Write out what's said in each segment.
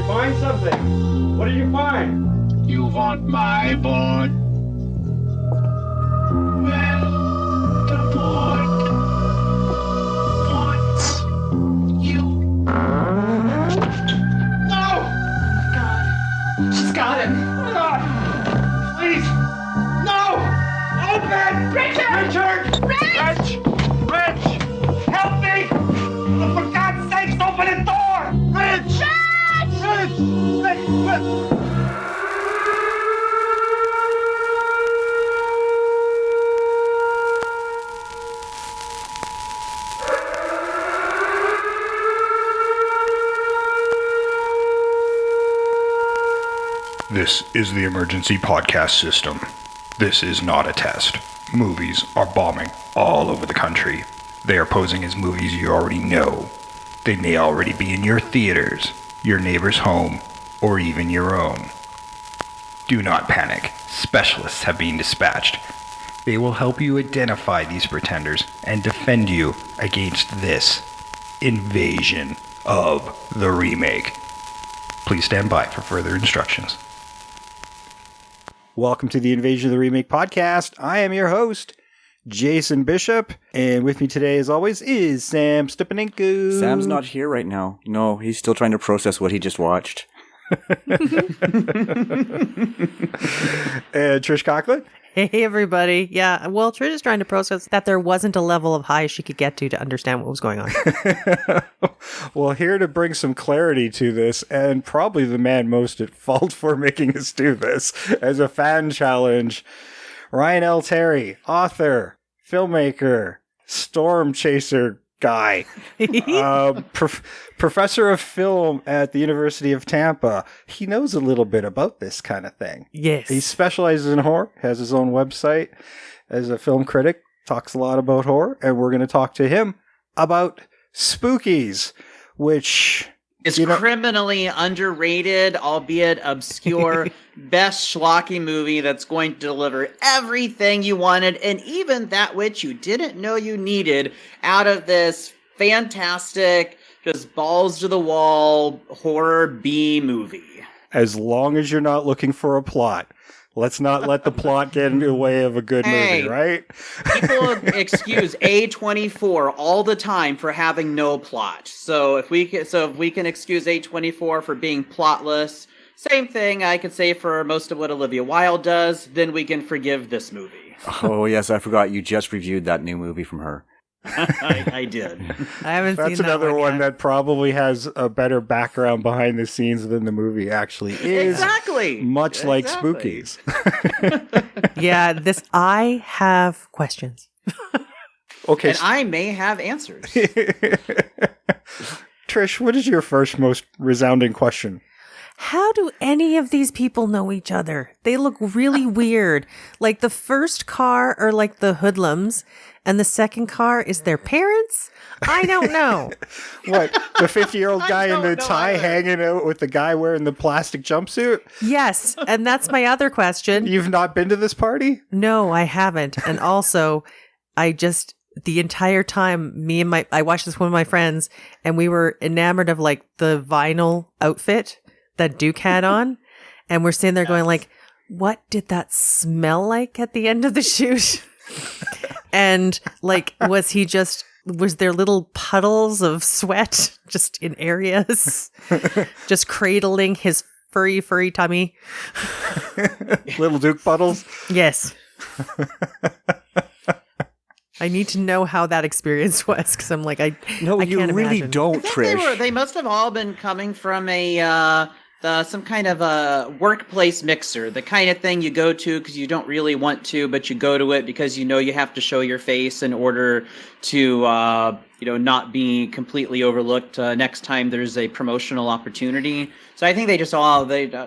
find something. What did you find? You want my board? Well, the board wants you. No! God. She's got him. God! Please! No! Open! Richard! Rich! Rich! Help me! Oh, for God's sakes, open the door! Rich! Rich! This is the emergency podcast system. This is not a test. Movies are bombing all over the country. They are posing as movies you already know. They may already be in your theaters, your neighbor's home, or even your own. Do not panic. Specialists have been dispatched. They will help you identify these pretenders and defend you against this invasion of the remake. Please stand by for further instructions. Welcome to the Invasion of the Remake podcast. I am your host, Jason Bishop, and with me today, as always, is Sam Stepanenko. Sam's not here right now. No, he's still trying to process what he just watched. And Trish Coughlin. Hey, everybody. Yeah, well, Trish is trying to process that there wasn't a level of high she could get to understand what was going on. Well, here to bring some clarity to this, and probably the man most at fault for making us do this, as a fan challenge, Ryan L. Terry, author, filmmaker, storm chaser guy, professor of film at the University of Tampa. He knows a little bit about this kind of thing. Yes. He specializes in horror, has his own website as a film critic, talks a lot about horror, and we're going to talk to him about Spookies, which is criminally underrated, albeit obscure, best schlocky movie that's going to deliver everything you wanted and even that which you didn't know you needed out of this fantastic, just balls to the wall horror B movie. As long as you're not looking for a plot. Let's not let the plot get in the way of a good movie, right? People excuse A24 all the time for having no plot. So if we can excuse A24 for being plotless, same thing I could say for most of what Olivia Wilde does, then we can forgive this movie. Oh, yes, I forgot you just reviewed that new movie from her. I did. I haven't seen That's that another one yet. that probably has a better background behind the snes than the movie actually is. Exactly. Much like Spookies. Yeah, I have questions. Okay. And I may have answers. Trish, what is your first most resounding question? How do any of these people know each other? They look really weird. Like the first car are like the hoodlums, and the second car is their parents? I don't know. What, the 50-year-old guy in the know tie either. hanging out with the guy wearing the plastic jumpsuit? Yes, and that's my other question. You've not been to this party? No, I haven't. And also, the entire time, I watched this with one of my friends, and we were enamored of like the vinyl outfit that Duke had on. And we're sitting there going like, what did that smell like at the end of the shoot? And like, was there little puddles of sweat just in areas, just cradling his furry tummy? Little Duke puddles? Yes. I need to know how that experience was, because I'm like, I No, I you can't really imagine. don't, Trish. They must have all been coming from some kind of a workplace mixer, the kind of thing you go to because you don't really want to, but you go to it because you know you have to show your face in order to not be completely overlooked next time there's a promotional opportunity. So I think they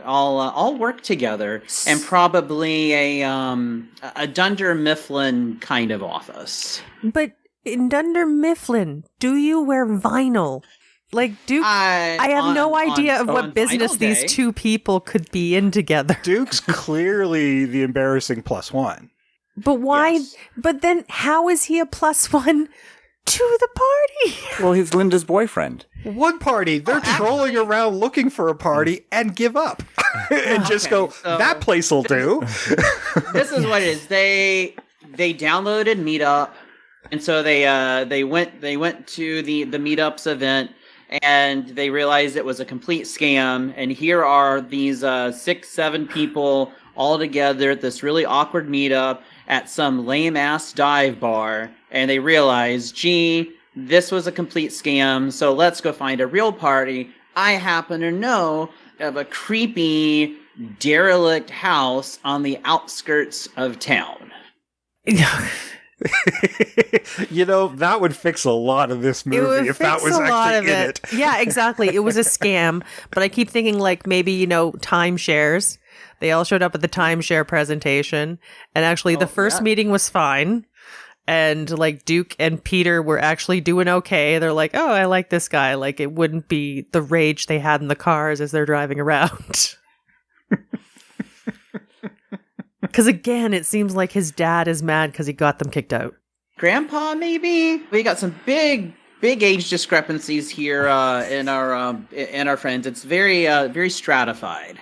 all work together, and probably a Dunder Mifflin kind of office. But in Dunder Mifflin, do you wear vinyl? Like Duke, I have no idea of what business these two people could be in together. Duke's clearly the embarrassing +1. But why? Yes. But then how is he a +1 to the party. Well, he's Linda's boyfriend. One party. They're trolling around looking for a party and give up. And just go, so that place will do. This is what it is. They downloaded Meetup, and so they went to the Meetups event, and they realized it was a complete scam. And here are these 6-7 people all together at this really awkward meetup at some lame ass dive bar, and they realized, gee, this was a complete scam. So let's go find a real party. I happen to know of a creepy, derelict house on the outskirts of town. You know, that would fix a lot of this movie if that was actually in it. Yeah, exactly. It was a scam, but I keep thinking like maybe, timeshares. They all showed up at the timeshare presentation, and actually the first meeting was fine. And like Duke and Peter were actually doing okay. They're like, oh, I like this guy. Like it wouldn't be the rage they had in the cars as they're driving around. Because again, it seems like his dad is mad because he got them kicked out. Grandpa, maybe? We got some big age discrepancies here in our friends. It's very stratified.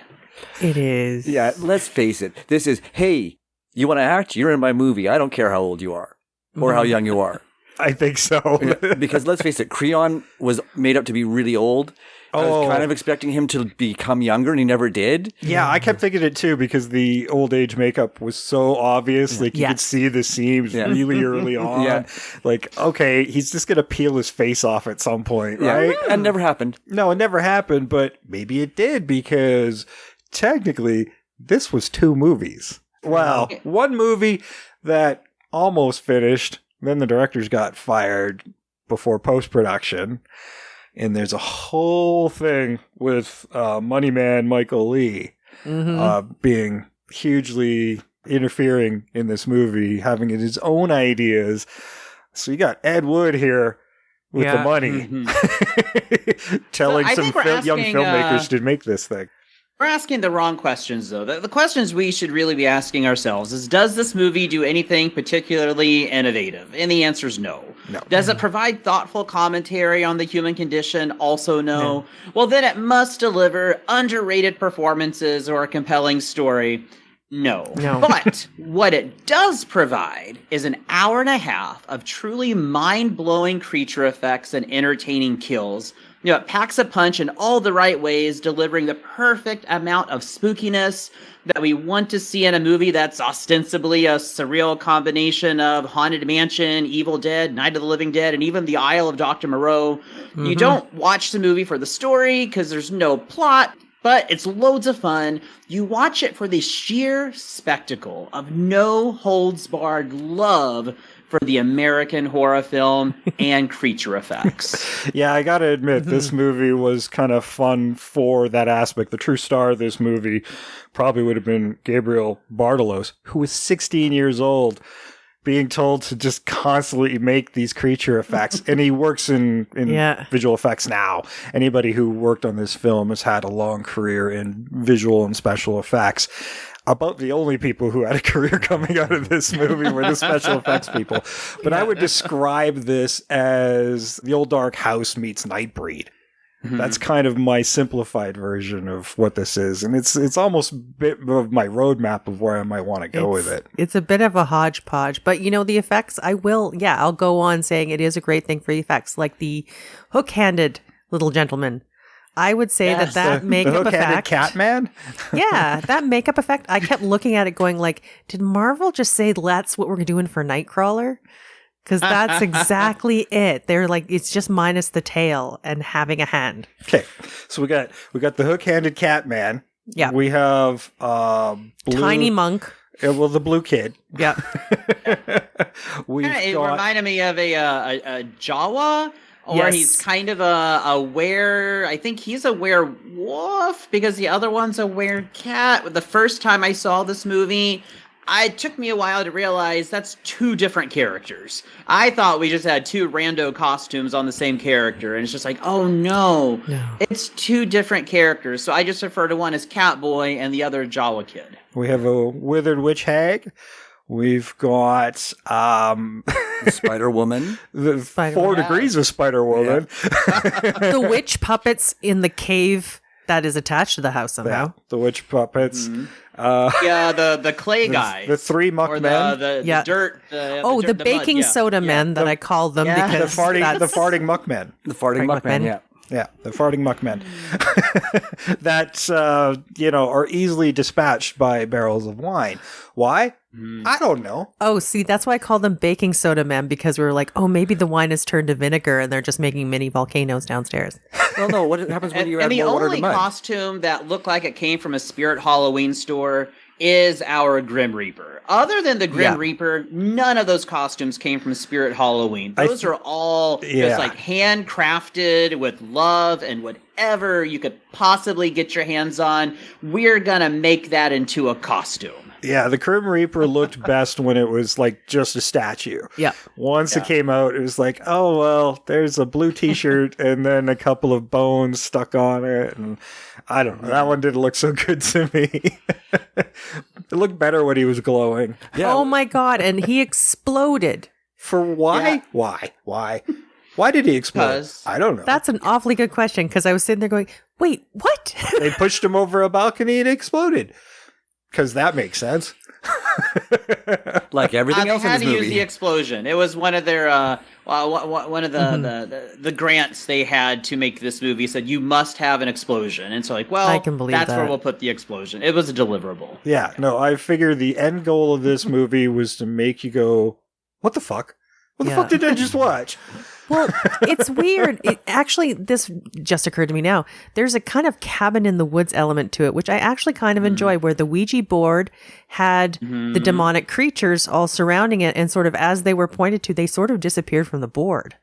It is. Yeah, let's face it. This is, hey, you want to act? You're in my movie. I don't care how old you are or how young you are. I think so. Because let's face it, Creon was made up to be really old. I was kind of expecting him to become younger, and he never did. Yeah, I kept thinking it too because the old age makeup was so obvious. Like you could see the seams really early on. Yeah. Like, okay, he's just gonna peel his face off at some point, right? That never happened. No, it never happened, but maybe it did because technically this was 2 movies. Well, one movie that almost finished, then the directors got fired before post-production. And there's a whole thing with Money Man Michael Lee being hugely interfering in this movie, having his own ideas. So you got Ed Wood here with the money, telling some young filmmakers to make this thing. We're asking the wrong questions, though. The questions we should really be asking ourselves is, does this movie do anything particularly innovative? And the answer is no. Does it provide thoughtful commentary on the human condition? Also no. Well, then it must deliver underrated performances or a compelling story. No. But what it does provide is an hour and a half of truly mind-blowing creature effects and entertaining kills. It packs a punch in all the right ways, delivering the perfect amount of spookiness that we want to see in a movie that's ostensibly a surreal combination of Haunted Mansion, Evil Dead, Night of the Living Dead, and even The Isle of Dr. Moreau. You don't watch the movie for the story because there's no plot, but it's loads of fun. You watch it for the sheer spectacle of no-holds-barred love for the American horror film and creature effects. Yeah, I gotta admit, this movie was kind of fun for that aspect. The true star of this movie probably would have been Gabriel Bartolos, who was 16 years old, being told to just constantly make these creature effects. And he works in visual effects now. Anybody who worked on this film has had a long career in visual and special effects. About the only people who had a career coming out of this movie were the special effects people. But I would describe this as the old dark house meets Nightbreed. That's kind of my simplified version of what this is. And it's almost a bit of my roadmap of where I might want to go with it. It's a bit of a hodgepodge. But, the effects, I'll go on saying it is a great thing for the effects. Like the hook-handed little gentleman. I would say that makeup effect. Catman? Yeah, that makeup effect. I kept looking at it going like, did Marvel just say that's what we're doing for Nightcrawler? Because that's exactly it. They're like, it's just minus the tail and having a hand. Okay, so we got the hook-handed Catman. Yeah. We have Tiny Monk. The blue kid. Yeah. It reminded me of a Jawa. Or he's kind of I think he's a werewolf because the other one's a werecat. The first time I saw this movie, it took me a while to realize that's 2 different characters. I thought we just had 2 rando costumes on the same character, and it's just like, oh no. It's 2 different characters. So I just refer to one as Catboy and the other Jawa Kid. We have a withered witch hag. We've got Spider Woman. the Spider- 4 degrees of Spider Woman. The witch puppets in the cave that is attached to the house somehow. The witch puppets. Yeah, the clay guy. The 3 muck or men. the Yeah. dirt. The dirt, mud, baking yeah. soda men that I call them the because farting muck men. The farting Muckman, yeah. Yeah, the farting muck men. That, are easily dispatched by barrels of wine. Why? I don't know. Oh, see, that's why I call them baking soda men, because we were like, oh, maybe the wine has turned to vinegar and they're just making mini volcanoes downstairs. Well, no, what happens when you add And the more water to only mud? costume that looked like it came from a Spirit Halloween store is our Grim Reaper. Other than the Grim Reaper, none of those costumes came from Spirit Halloween. Those are all just like handcrafted with love and whatever you could possibly get your hands on. We're gonna make that into a costume. Yeah, the Grim Reaper looked best when it was like just a statue. Yeah. Once it came out, it was like, oh, well, there's a blue t-shirt and then a couple of bones stuck on it. And I don't know. That one didn't look so good to me. It looked better when he was glowing. Yeah. Oh my God. And he exploded. For why? Yeah. Why? Why did he explode? 'Cause- I don't know. That's an awfully good question, because I was sitting there going, wait, what? They pushed him over a balcony and it exploded. Because that makes sense. Like everything They else in had this to use movie. the explosion. It was one of their one of the grants they had to make this movie said you must have an explosion. And so I can believe that's where that. we'll put the explosion. It was a deliverable. Yeah, no, I figure the end goal of this movie was to make you go, what the fuck? What the Yeah. fuck did I just watch? Well, it's weird. Actually, this just occurred to me now. There's a kind of cabin in the woods element to it, which I actually kind of enjoy, where the Ouija board had the demonic creatures all surrounding it, and sort of as they were pointed to, they sort of disappeared from the board,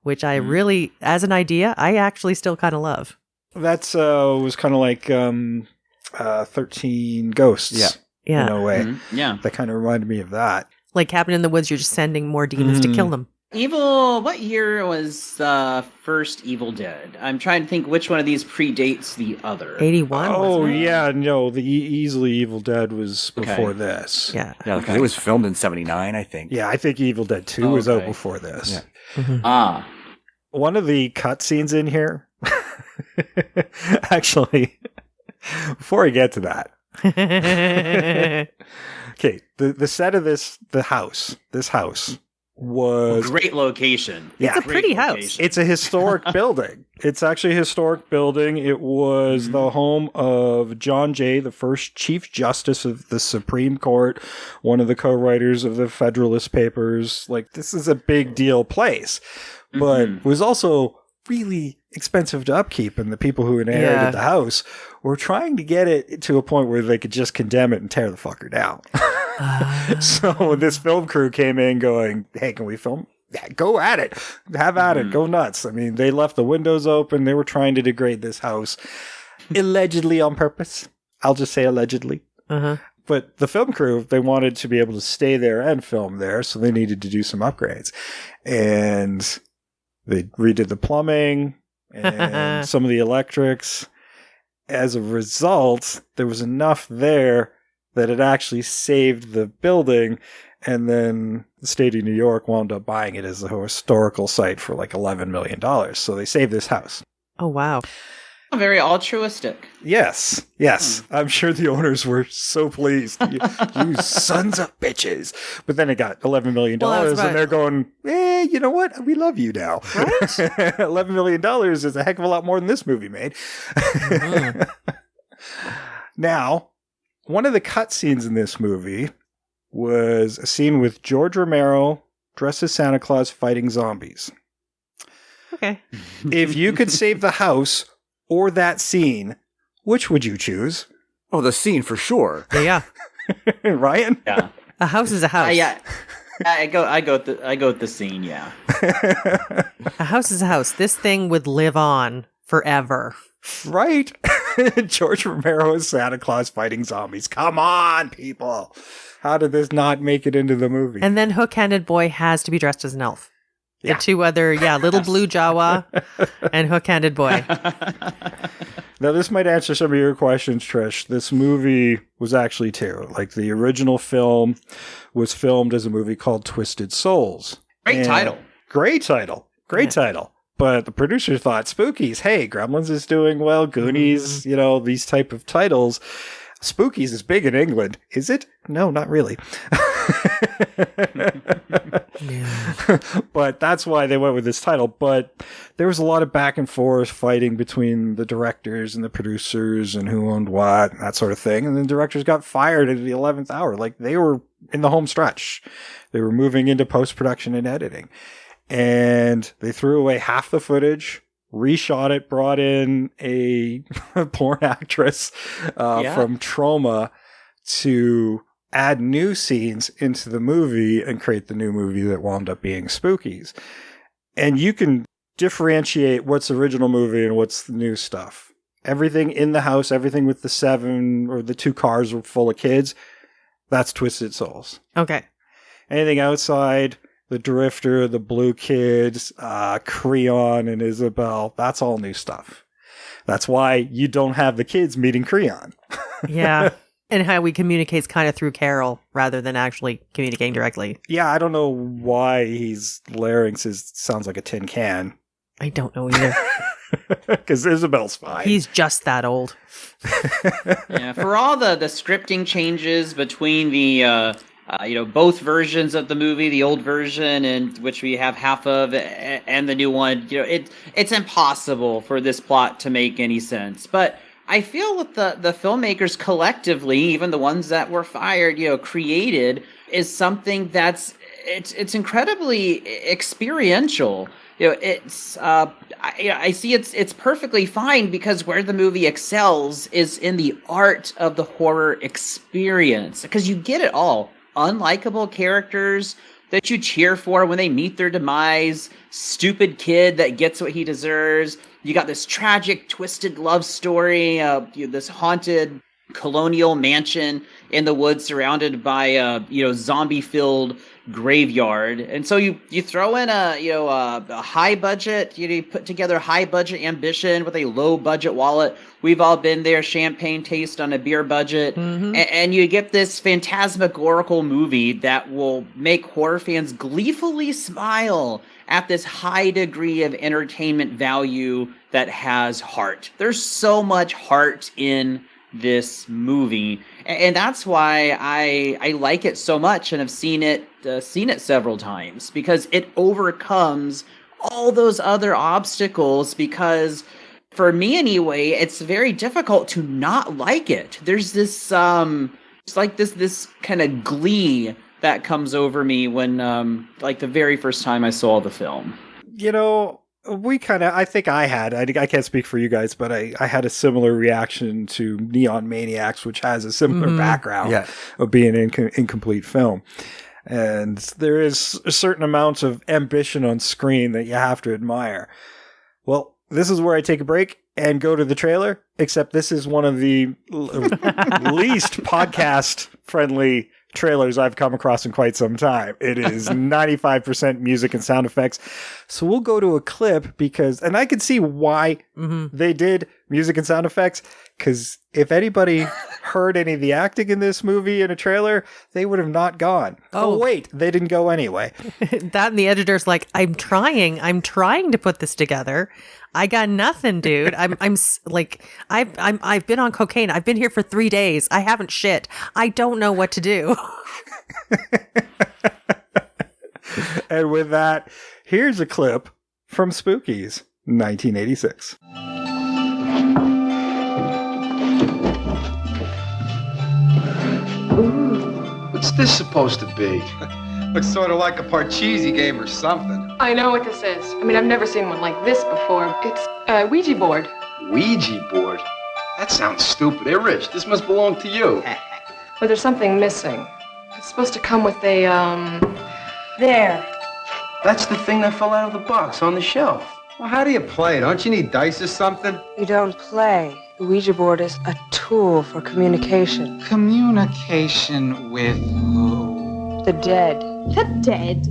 which I really, as an idea, I actually still kind of love. That's was kind of like 13 Ghosts. Yeah. In a way. Yeah. That kind of reminded me of that. Like cabin in the woods, you're just sending more demons to kill them. What year was the first Evil Dead? I'm trying to think which one of these predates the other. 81. Oh, wasn't it? yeah, no, the easily Evil Dead was before this. Yeah. Yeah, because it was filmed in 79, I think. Yeah, I think Evil Dead 2 was out before this. Yeah. One of the cutscenes in here, actually, before I get to that, okay, the set of this house was Great location. Yeah. It's a pretty Great house. location. It's a historic building. It's actually a historic building. It was the home of John Jay, the first Chief Justice of the Supreme Court, one of the co-writers of the Federalist Papers. Like, this is a big deal place, but it was also really expensive to upkeep, and the people who inherited the house were trying to get it to a point where they could just condemn it and tear the fucker down. So this film crew came in going, hey, can we film? Yeah, go at it. Have at it. Go nuts. I mean, they left the windows open. They were trying to degrade this house, allegedly on purpose. I'll just say allegedly. But the film crew, they wanted to be able to stay there and film there, so they needed to do some upgrades. And they redid the plumbing and some of the electrics. As a result, there was enough there that it actually saved the building, and then the state of New York wound up buying it as a historical site for like $11 million. So they saved this house. Oh, wow. Very altruistic. Yes. I'm sure the owners were so pleased. You sons of bitches. But then it got $11 million, Well, and they're going, you know what? We love you now. Right? $11 million is a heck of a lot more than this movie made. Now, one of the cutscenes in this movie was a scene with George Romero dressed as Santa Claus fighting zombies. Okay. If you could save the house or that scene, which would you choose? Oh, the scene for sure. Yeah. Ryan? Yeah. A house is a house. Yeah. I go with the scene. Yeah. A house is a house. This thing would live on forever. Right? George Romero is Santa Claus fighting zombies. Come on, people. How did this not make it into the movie? And then Hook-Handed Boy has to be dressed as an elf. Yeah. The two other, Little Blue Jawa and Hook-Handed Boy. Now, this might answer some of your questions, Trish. This movie was actually two. Like, the original film was filmed as a movie called Twisted Souls. Great title. Great title. But the producer thought, Spookies, hey, Gremlins is doing well, Goonies, these type of titles. Spookies is big in England. Is it? No, not really. But that's why they went with this title. But there was a lot of back and forth fighting between the directors and the producers and who owned what, and that sort of thing. And the directors got fired at the 11th hour. Like, they were in the home stretch. They were moving into post-production and editing. And they threw away half the footage, reshot it, brought in a porn actress from Trauma to add new scenes into the movie and create the new movie that wound up being Spookies. And you can differentiate what's original movie and what's the new stuff. Everything in the house, everything with the 7 or the 2 cars were full of kids, that's Twisted Souls. Okay. Anything outside, the Drifter, the Blue Kids, Creon and Isabel, that's all new stuff. That's why you don't have the kids meeting Creon. Yeah. And how we communicates kind of through Carol rather than actually communicating directly. Yeah, I don't know why he's larynx sounds like a tin can. I don't know either. Because Isabel's fine. He's just that old. Yeah, for all the scripting changes between the both versions of the movie, the old version, and which we have half of, and the new one, it's impossible for this plot to make any sense. But I feel that the filmmakers collectively, even the ones that were fired, created, is something that's it's incredibly experiential. I see it's perfectly fine, because where the movie excels is in the art of the horror experience, because you get it all. Unlikable characters that you cheer for when they meet their demise, stupid kid that gets what he deserves. You got this tragic, twisted love story, this haunted colonial mansion in the woods surrounded by zombie-filled graveyard. And so you throw in a high budget, you put together high budget ambition with a low budget wallet. We've all been there, champagne taste on a beer budget. Mm-hmm. And you get this phantasmagorical movie that will make horror fans gleefully smile at this high degree of entertainment value that has heart. There's so much heart in this movie, and that's why I like it so much and have seen it several times, because it overcomes all those other obstacles. Because for me anyway, it's very difficult to not like it. There's this it's like this kind of glee that comes over me when like the very first time I saw the film. I think I can't speak for you guys, but I had a similar reaction to Neon Maniacs, which has a similar background of being an incomplete film. And there is a certain amount of ambition on screen that you have to admire. Well, this is where I take a break and go to the trailer, except this is one of the least podcast-friendly trailers I've come across in quite some time. It is 95% music and sound effects. So we'll go to a clip and I can see why they did music and sound effects, because if anybody heard any of the acting in this movie in a trailer, they would have not gone. Oh wait, they didn't go anyway. That, and the editor's like, I'm trying to put this together. I got nothing, dude. I've been on cocaine. I've been here for 3 days. I haven't shit. I don't know what to do. And with that, here's a clip from Spookies, 1986. What's this supposed to be? Looks sort of like a Parcheesi game or something. I know what this is. I mean, I've never seen one like this before. It's a Ouija board. Ouija board? That sounds stupid. Hey, Rich, this must belong to you. But there's something missing. It's supposed to come with a, there. That's the thing that fell out of the box on the shelf. Well, how do you play? Don't you need dice or something? You don't play. The Ouija board is a tool for communication. Communication with who? The dead. The dead?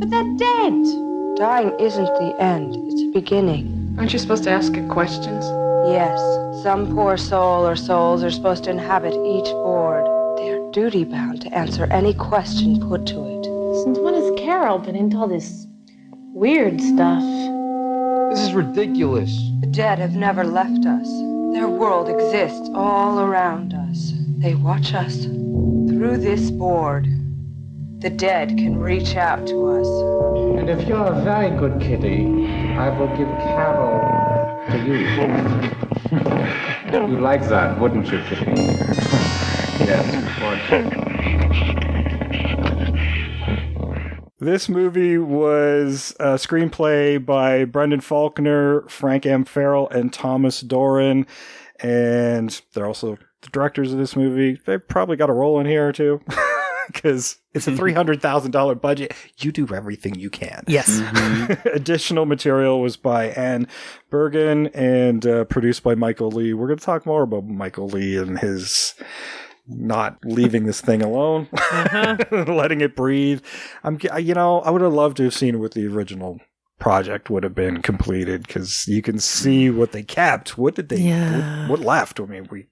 But they're dead. Dying isn't the end, it's a beginning. Aren't you supposed to ask it questions? Yes, some poor soul or souls are supposed to inhabit each board. They are duty-bound to answer any question put to it. Since when has Carol been into all this weird stuff? This is ridiculous. The dead have never left us. Their world exists all around us. They watch us through this board. The dead can reach out to us. And if you're a very good kitty, I will give Carol to you. You'd like that, wouldn't you, kitty? Yes, This movie was a screenplay by Brendan Faulkner, Frank M. Farrell, and Thomas Doran. And they're also the directors of this movie. They've probably got a role in here or two. Because it's a $300,000 budget. You do everything you can. Yes. Additional material was by Anne Bergen and produced by Michael Lee. We're going to talk more about Michael Lee and his not leaving this thing alone, letting it breathe. I would have loved to have seen what the original project would have been completed, because you can see what they kept. What did they? What left? I mean,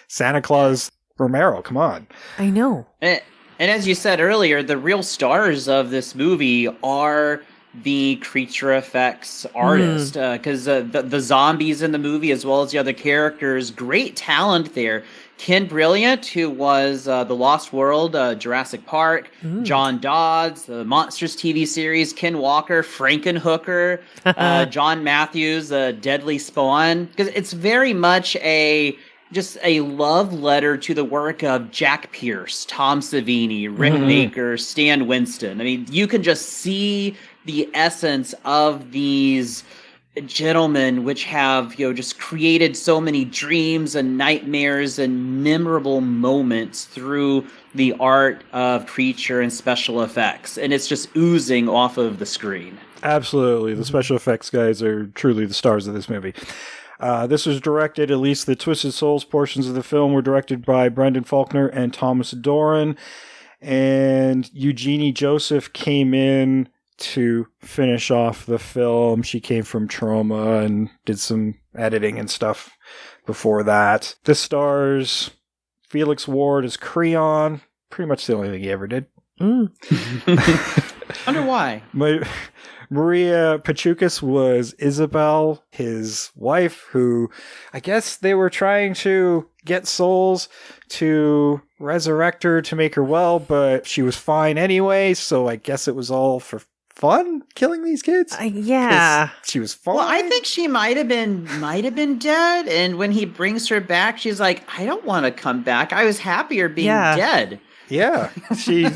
Santa Claus Romero. Come on. I know. And as you said earlier, the real stars of this movie are the creature effects artists, because the zombies in the movie, as well as the other characters, great talent there. Ken Brilliant, who was The Lost World, Jurassic Park, John Dodds, the Monsters TV series, Ken Walker, Frankenhooker, John Matthews, Deadly Spawn, because it's very much just a love letter to the work of Jack Pierce, Tom Savini, Rick Baker, Stan Winston. I mean, you can just see the essence of these gentlemen, which have, just created so many dreams and nightmares and memorable moments through the art of creature and special effects. And it's just oozing off of the screen. Absolutely. The special effects guys are truly the stars of this movie. This was directed, at least the Twisted Souls portions of the film were directed by Brendan Faulkner and Thomas Doran. And Eugenie Joseph came in to finish off the film. She came from Trauma and did some editing and stuff before that. This stars Felix Ward as Creon. Pretty much the only thing he ever did. Wonder why. Maria Pachukis was Isabel, his wife, who I guess they were trying to get souls to resurrect her to make her well, but she was fine anyway, so I guess it was all for fun, killing these kids? Yeah. She was fine. Well, I think she might have been dead, and when he brings her back, she's like, I don't want to come back. I was happier being dead. Yeah. She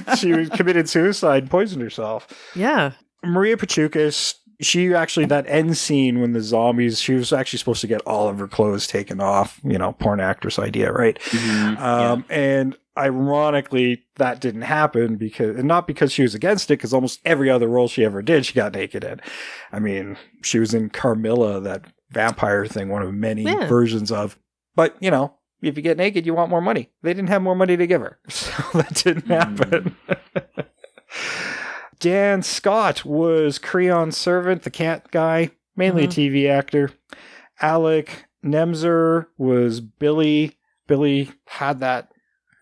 committed suicide and poisoned herself. Yeah. Maria Pachukis, she actually, that end scene when the zombies, she was actually supposed to get all of her clothes taken off, porn actress idea, right? And ironically, that didn't happen not because she was against it, because almost every other role she ever did, she got naked in. I mean, she was in Carmilla, that vampire thing, one of many versions of. But, if you get naked, you want more money. They didn't have more money to give her. So that didn't happen. Dan Scott was Creon's servant, the cat guy, mainly a TV actor. Alec Nemser was Billy. Billy had that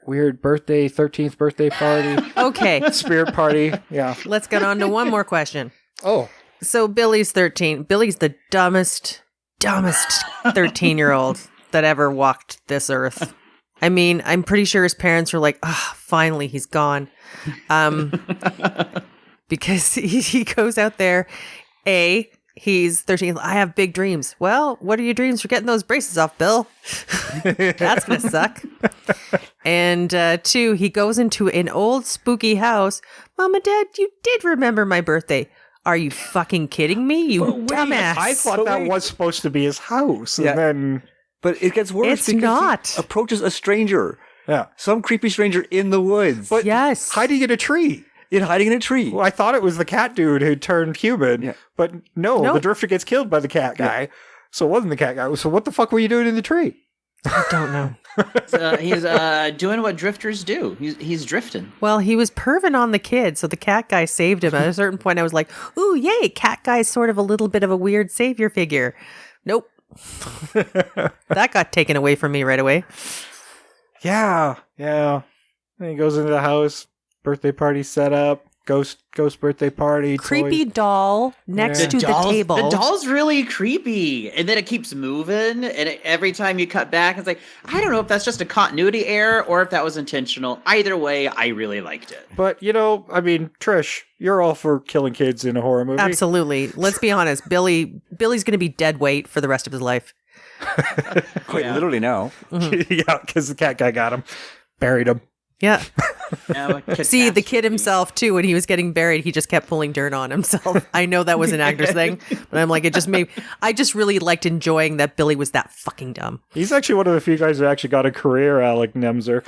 weird 13th birthday party. Okay. Spirit party. Yeah. Let's get on to one more question. Oh. So Billy's 13. Billy's the dumbest 13-year-old that ever walked this earth. I mean, I'm pretty sure his parents were like, finally, he's gone. Because he goes out there, he's 13. I have big dreams. Well, what are your dreams for getting those braces off, Bill? That's going to suck. And 2, he goes into an old spooky house. Mom and Dad, you did remember my birthday. Are you fucking kidding me? You dumbass. I thought that was supposed to be his house. Yeah. And then... But it gets worse. It's not. He approaches a stranger. Yeah. Some creepy stranger in the woods. But hiding in a tree. Hiding in a tree. Well, I thought it was the cat dude who turned human, but no, the drifter gets killed by the cat guy. So it wasn't the cat guy. So what the fuck were you doing in the tree? I don't know. He's doing what drifters do. He's drifting. Well, he was perving on the kid, so the cat guy saved him. At a certain point, I was like, ooh, yay, cat guy's sort of a little bit of a weird savior figure. Nope. That got taken away from me right away. Yeah. And he goes into the house, birthday party set up, ghost birthday party. Creepy toys. doll next to the table. The doll's really creepy, and then it keeps moving, and every time you cut back, it's like, I don't know if that's just a continuity error or if that was intentional. Either way, I really liked it. But, Trish, you're all for killing kids in a horror movie. Absolutely. Let's be honest. Billy's going to be dead weight for the rest of his life. Quite literally now. Mm-hmm. Yeah, because the cat guy got him. Buried him. Yeah. See, the kid himself, too, when he was getting buried, he just kept pulling dirt on himself. I know that was an actor's thing, but I'm like, I just really liked enjoying that Billy was that fucking dumb. He's actually one of the few guys who actually got a career, Alec Nemser.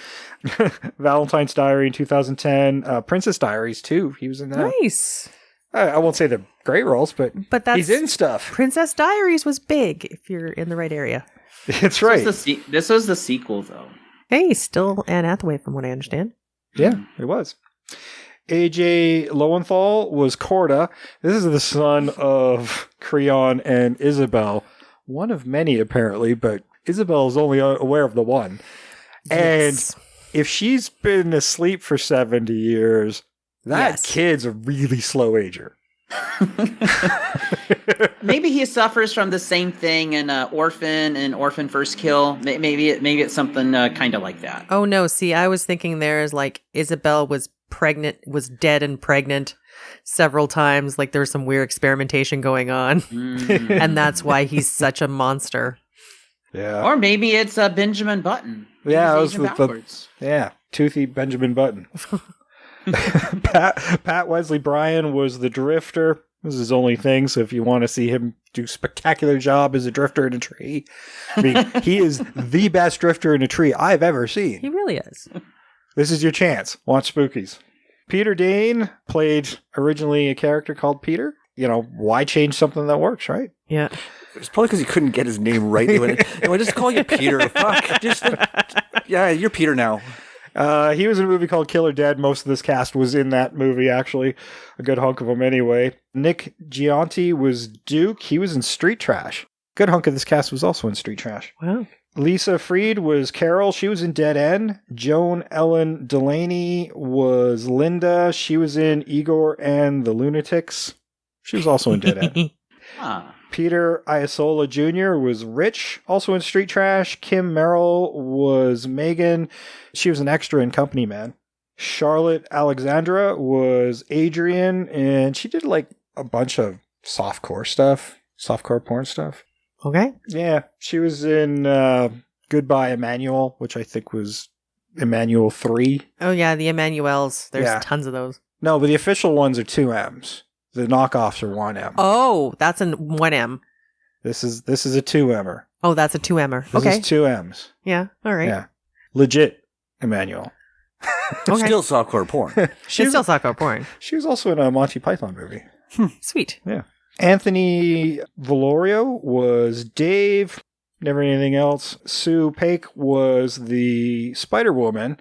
Valentine's Diary in 2010. Princess Diaries, too. He was in that. Nice. I won't say they're great roles, but he's in stuff. Princess Diaries was big, if you're in the right area. That's right. This was the sequel, though. Hey, still Anne Hathaway, from what I understand. Yeah, it was. AJ Lowenthal was Corda. This is the son of Creon and Isabel. One of many, apparently, but Isabel is only aware of the one. Yes. And if she's been asleep for 70 years, that kid's a really slow ager. Maybe he suffers from the same thing in Orphan and Orphan First Kill. Maybe it's something kind of like that. Oh no! See, I was thinking there is like Isabel was dead and pregnant several times. Like there was some weird experimentation going on, and that's why he's such a monster. Yeah. Or maybe it's Benjamin Button. Yeah, I was with toothy Benjamin Button. Pat Wesley Bryan was the drifter. This is his only thing, so if you want to see him do a spectacular job as a drifter in a tree, I mean, he is the best drifter in a tree I've ever seen. He really is. This is your chance. Watch Spookies. Peter Dane played originally a character called Peter. Why change something that works, right? Yeah. It's probably because he couldn't get his name right. They went, just call you Peter. Fuck. Yeah, you're Peter now. He was in a movie called Killer Dead. Most of this cast was in that movie, actually. A good hunk of them anyway. Nick Gianti was Duke. He was in Street Trash. Good hunk of this cast was also in Street Trash. Wow. Lisa Freed was Carol. She was in Dead End. Joan Ellen Delaney was Linda. She was in Igor and the Lunatics. She was also in Dead End. Peter Iasola Jr. was Rich, also in Street Trash. Kim Merrill was Megan. She was an extra in Company Man. Charlotte Alexandra was Adrian, and she did like a bunch of softcore porn stuff. Okay. Yeah, she was in Goodbye Emmanuel, which I think was Emmanuel 3. Oh yeah, the Emmanuels. There's tons of those. No, but the official ones are 2 M's. The knockoffs are 1 M. Oh, that's a 1 M. This is a 2 M'er. Oh, that's a 2 M'er. This Okay. is 2 M's. Yeah. All right. Yeah. Legit Emmanuel. Okay. Still softcore porn. She's still softcore porn. She was also in a Monty Python movie. Sweet. Yeah. Anthony Valorio was Dave. Never anything else. Sue Paik was the Spider-Woman.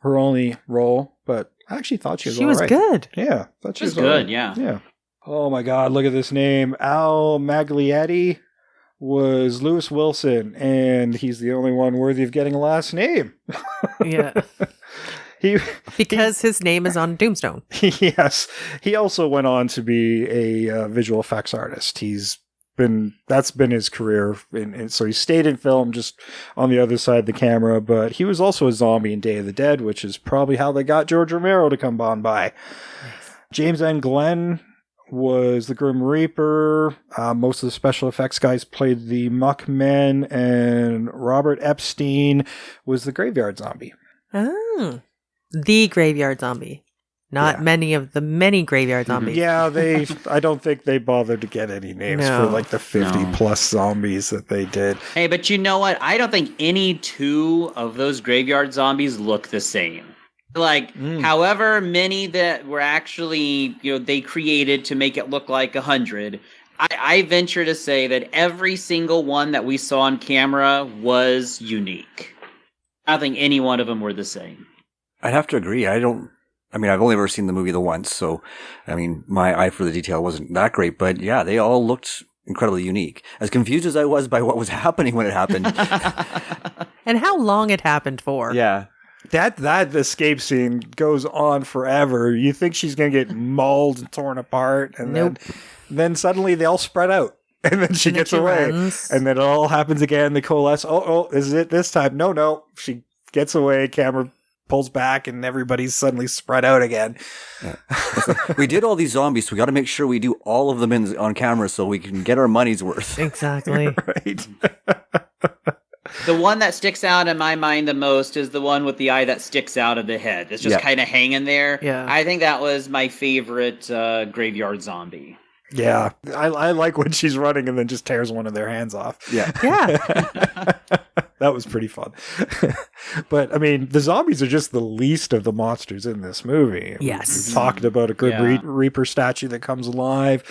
Her only role, but I actually thought she was all right. Good. Yeah. Thought she was good, right. yeah. Yeah. Oh my God, look at this name. Al Maglietti was Lewis Wilson, and he's the only one worthy of getting a last name. Yeah. Because his name is on Doomstone. Yes. He also went on to be a visual effects artist. That's been his career. So he stayed in film just on the other side of the camera, but he was also a zombie in Day of the Dead, which is probably how they got George Romero to come on by. Nice. James N. Glenn was the Grim Reaper. Most of the special effects guys played the Muckmen, and Robert Epstein was the Graveyard Zombie. Oh. The Graveyard Zombie. Not many of the many Graveyard Zombies. Yeah, I don't think they bothered to get any names for like the 50 plus zombies that they did. Hey, but you know what? I don't think any 2 of those Graveyard Zombies look the same. Like, however many that were actually, they created to make it look like 100, I venture to say that every single one that we saw on camera was unique. I don't think any one of them were the same. I'd have to agree. I've only ever seen the movie the once, so, my eye for the detail wasn't that great, but yeah, they all looked incredibly unique. As confused as I was by what was happening when it happened. And how long it happened for. Yeah. That escape scene goes on forever. You think she's going to get mauled and torn apart, and then suddenly they all spread out. And then she gets away. Runs. And then it all happens again. They coalesce. Oh, is it this time? No. She gets away. Camera pulls back, and everybody's suddenly spread out again. Yeah. We did all these zombies, so we got to make sure we do all of them on camera so we can get our money's worth. Exactly. Right. The one that sticks out in my mind the most is the one with the eye that sticks out of the head. It's just kind of hanging there. Yeah. I think that was my favorite graveyard zombie. Yeah. I like when she's running and then just tears one of their hands off. Yeah. Yeah. That was pretty fun. But, the zombies are just the least of the monsters in this movie. Yes. We've talked about a good Reaper statue that comes alive.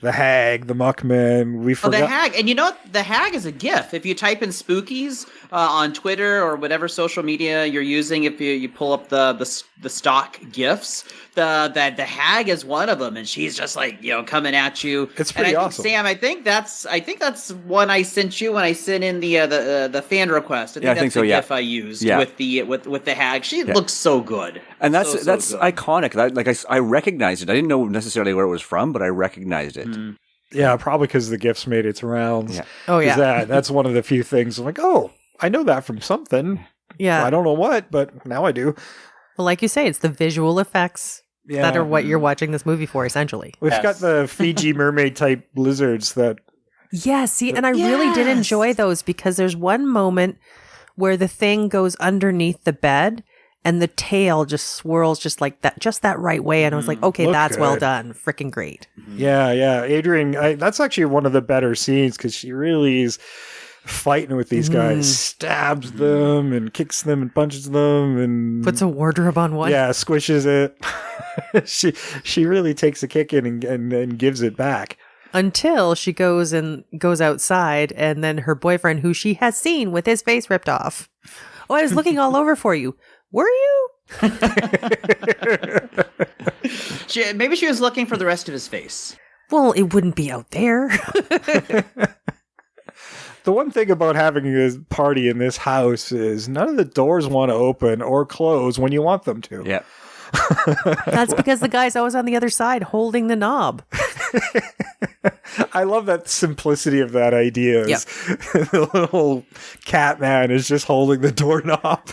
The hag, the muckman. We forgot. The hag. And you know what? The hag is a GIF. If you type in Spookies on Twitter or whatever social media you're using, if you pull up the stock GIFs, the hag is one of them, and she's just like, coming at you. It's pretty awesome. Sam, I think that's one I sent you when I sent in the fan request. I think that's the GIF I used with the hag. She looks so good. And that's good. iconic. I recognized it. I didn't know necessarily where it was from, but I recognized it. Mm. Yeah, probably because the GIFs made its rounds. Yeah. Oh, yeah. That's one of the few things I'm like, oh, I know that from something. Yeah. I don't know what, but now I do. Well, like you say, it's the visual effects that are what you're watching this movie for, essentially. We've got the Fiji mermaid type lizards that... Yeah, see, and I really did enjoy those because there's one moment where the thing goes underneath the bed and the tail just swirls just like that, just that right way. And I was like, okay, that's well done. Freaking great. Yeah. Adrian, that's actually one of the better scenes because she really is fighting with these guys, stabs them and kicks them and punches them and puts a wardrobe on one. Yeah, squishes it. she really takes a kick in and gives it back. Until she goes outside, and then her boyfriend, who she has seen with his face ripped off. Oh, I was looking all over for you. Were you? Maybe she was looking for the rest of his face. Well, it wouldn't be out there. The one thing about having a party in this house is none of the doors want to open or close when you want them to. Yeah. That's because the guy's always on the other side holding the knob. I love that simplicity of that idea. Yep. The little cat man is just holding the doorknob.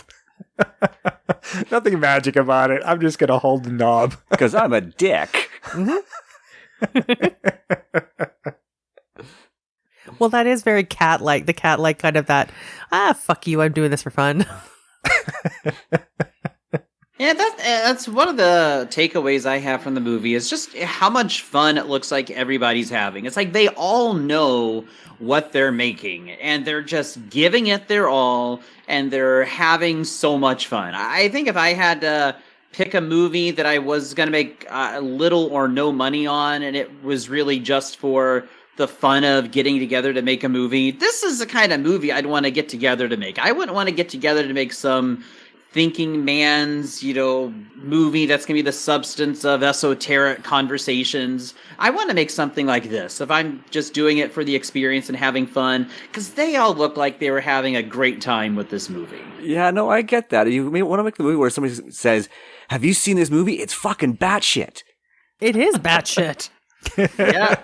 Nothing magic about it. I'm just going to hold the knob. Because I'm a dick. Well, that is very cat-like. The cat-like kind of that, fuck you, I'm doing this for fun. Yeah, that's one of the takeaways I have from the movie is just how much fun it looks like everybody's having. It's like they all know what they're making, and they're just giving it their all, and they're having so much fun. I think if I had to pick a movie that I was going to make little or no money on, and it was really just for the fun of getting together to make a movie, this is the kind of movie I'd want to get together to make. I wouldn't want to get together to make some thinking man's, movie that's going to be the substance of esoteric conversations. I want to make something like this if I'm just doing it for the experience and having fun, because they all look like they were having a great time with this movie. Yeah, no, I get that. You may want to make the movie where somebody says, have you seen this movie? It's fucking batshit. It is batshit. Yeah.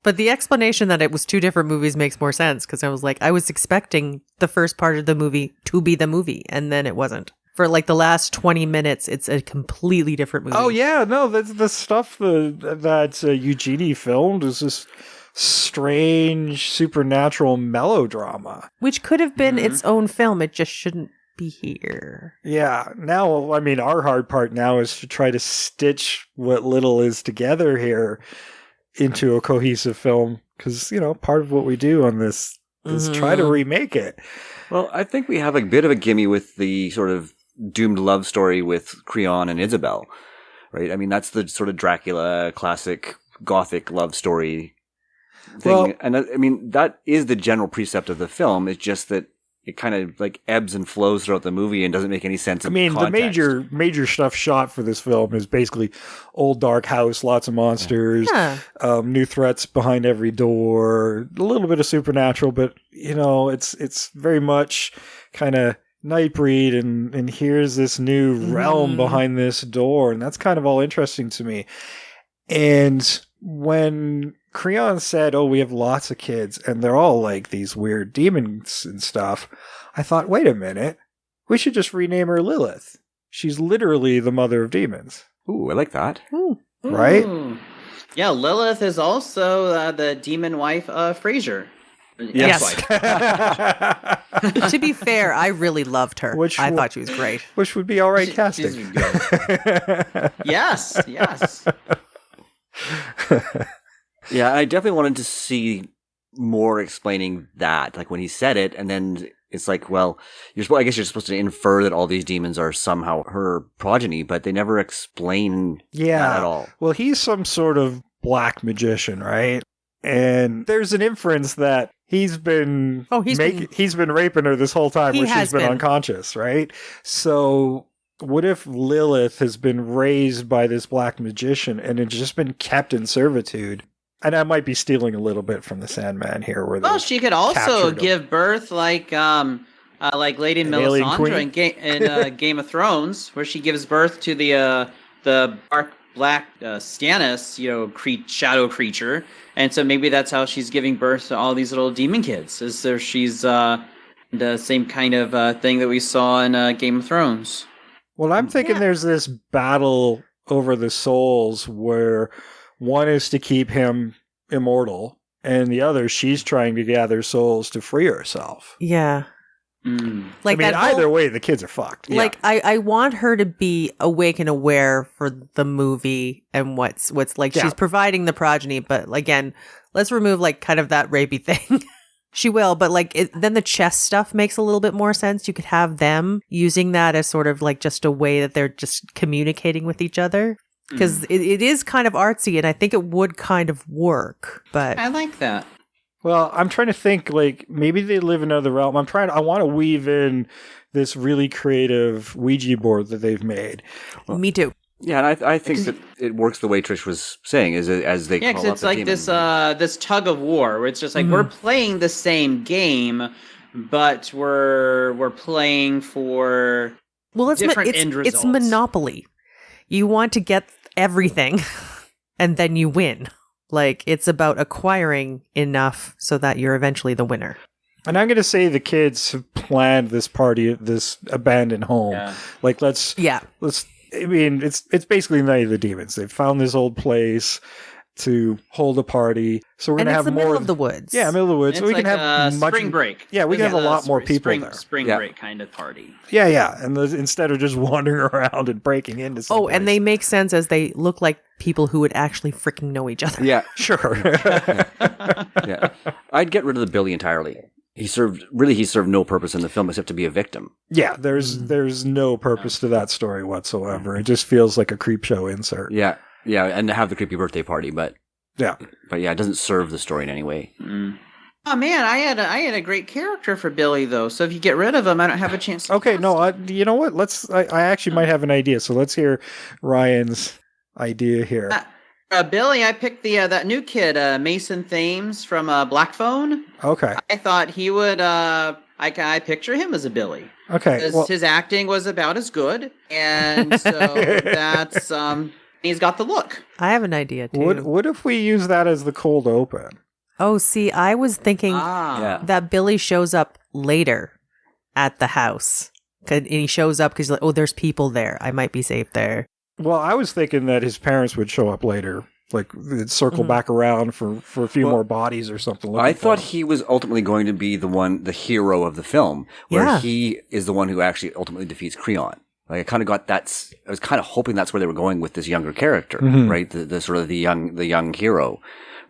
But the explanation that it was two different movies makes more sense, because I was expecting the first part of the movie to be the movie, and then it wasn't. For like the last 20 minutes, it's a completely different movie. Oh, yeah. No, the stuff that Eugenie filmed is this strange, supernatural melodrama. Which could have been its own film. It just shouldn't be here. Yeah. Now, our hard part now is to try to stitch what little is together here into a cohesive film, because part of what we do on this is try to remake it. Well, I think we have a bit of a gimme with the sort of doomed love story with Creon and Isabel, right? I mean, that's the sort of Dracula classic gothic love story thing. Well- and I mean, that is the general precept of the film. It's just that it kind of like ebbs and flows throughout the movie and doesn't make any sense. I mean, the major stuff shot for this film is basically old dark house, lots of monsters, new threats behind every door, a little bit of supernatural, but it's very much kind of Nightbreed, and here's this new realm behind this door, and that's kind of all interesting to me. And when Creon said, we have lots of kids, and they're all like these weird demons and stuff, I thought, wait a minute, we should just rename her Lilith. She's literally the mother of demons. Ooh, I like that. Right? Ooh. Yeah, Lilith is also the demon wife of Frasier. Yes. To be fair, I really loved her. I thought she was great. Which would be all right casting. She's good. Yes. Yeah, I definitely wanted to see more explaining that. Like when he said it, and then it's like, well, I guess you're supposed to infer that all these demons are somehow her progeny, but they never explain that at all. Well, he's some sort of black magician, right? And there's an inference that he's been raping her this whole time where she's been unconscious, right? So what if Lilith has been raised by this black magician and it's just been kept in servitude? And I might be stealing a little bit from the Sandman here. Well, she could also give birth like Lady Melisandre in Game of Thrones, where she gives birth to the dark black Stannis, shadow creature, and so maybe that's how she's giving birth to all these little demon kids. Is there she's the same kind of thing that we saw in Game of Thrones? Well, I'm thinking there's this battle over the souls where one is to keep him immortal, and the other, she's trying to gather souls to free herself. Yeah. Like, either way, the kids are fucked. Like, I want her to be awake and aware for the movie and what's like, she's providing the progeny, but again, let's remove like kind of that rapey thing. She will, but like then the chess stuff makes a little bit more sense. You could have them using that as sort of like just a way that they're just communicating with each other. Because it is kind of artsy, and I think it would kind of work. But I like that. Well, I'm trying to think, like, maybe they live in another realm. I want to weave in this really creative Ouija board that they've made. Well, me too. Yeah, and I think that it works the way Trish was saying, is as they call up it's like this tug of war, where it's just like we're playing the same game, but we're playing for different end results. It's Monopoly. You want to get everything, and then you win. Like, it's about acquiring enough so that you're eventually the winner. And I'm going to say the kids have planned this party at this abandoned home. Yeah. Like, let's. I mean, it's basically Night of the Demons. They've found this old place to hold a party. So we're going to have more. Middle of the woods. Yeah, middle of the woods. So we like can have spring break. Yeah, we can have a lot more people there. Spring break kind of party. Yeah. And instead of just wandering around and breaking into some place. And they make sense as they look like people who would actually freaking know each other. Yeah. Sure. Yeah. I'd get rid of the Billy entirely. He served no purpose in the film except to be a victim. Yeah, there's no purpose to that story whatsoever. It just feels like a creep show insert. Yeah, and to have the creepy birthday party, but yeah, it doesn't serve the story in any way. Oh man, I had a great character for Billy though. So if you get rid of him, I don't have a chance. Okay, no, you know what? I actually might have an idea. So let's hear Ryan's idea here. Billy, I picked that new kid, Mason Thames from Black Phone. Okay. I thought he would. I picture him as a Billy. Okay. Because his acting was about as good, and so that's he's got the look. I have an idea too. What if we use that as the cold open? Oh, see, I was thinking that Billy shows up later at the house, and he shows up because like, there's people there. I might be safe there. Well, I was thinking that his parents would show up later, like they'd circle back around for a few more bodies or something. I thought he was ultimately going to be the hero of the film, where he is the one who actually ultimately defeats Creon. Like I kind of got that. I was kind of hoping that's where they were going with this younger character, right? The sort of the young hero,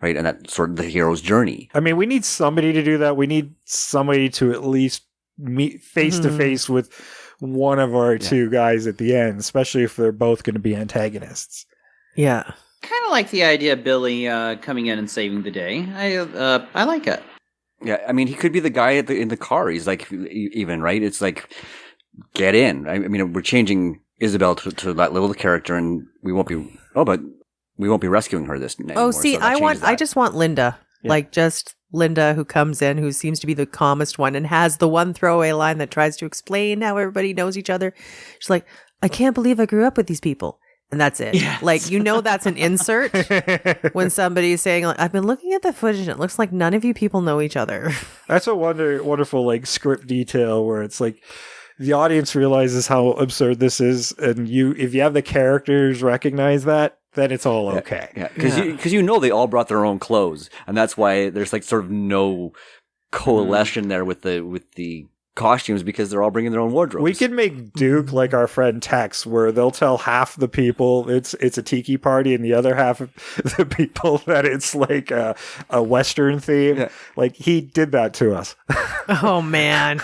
right? And that sort of the hero's journey. I mean, we need somebody to do that. We need somebody to at least meet face to face with one of our two guys at the end, especially if they're both going to be antagonists. Yeah. kind of like the idea of Billy coming in and saving the day. I like it. Yeah, I mean, he could be the guy in the car. He's like, even, right? It's like, get in. I mean, we're changing Isabel to that little character, and we won't be rescuing her this anymore. Oh, see, so I just want Linda. Yeah. Like, just Linda, who comes in, who seems to be the calmest one and has the one throwaway line that tries to explain how everybody knows each other. She's like, I can't believe I grew up with these people. And that's it. Yes. Like, that's an insert when somebody's saying, like, I've been looking at the footage and it looks like none of you people know each other. That's a wonderful like script detail where it's like the audience realizes how absurd this is, and if you have the characters recognize that, then it's all okay. Yeah, because you know they all brought their own clothes, and that's why there's like sort of no coalition there with the costumes, because they're all bringing their own wardrobes. We can make Duke like our friend Tex, where they'll tell half the people it's a tiki party, and the other half of the people that it's like a Western theme. Yeah. Like, he did that to us. Oh, man.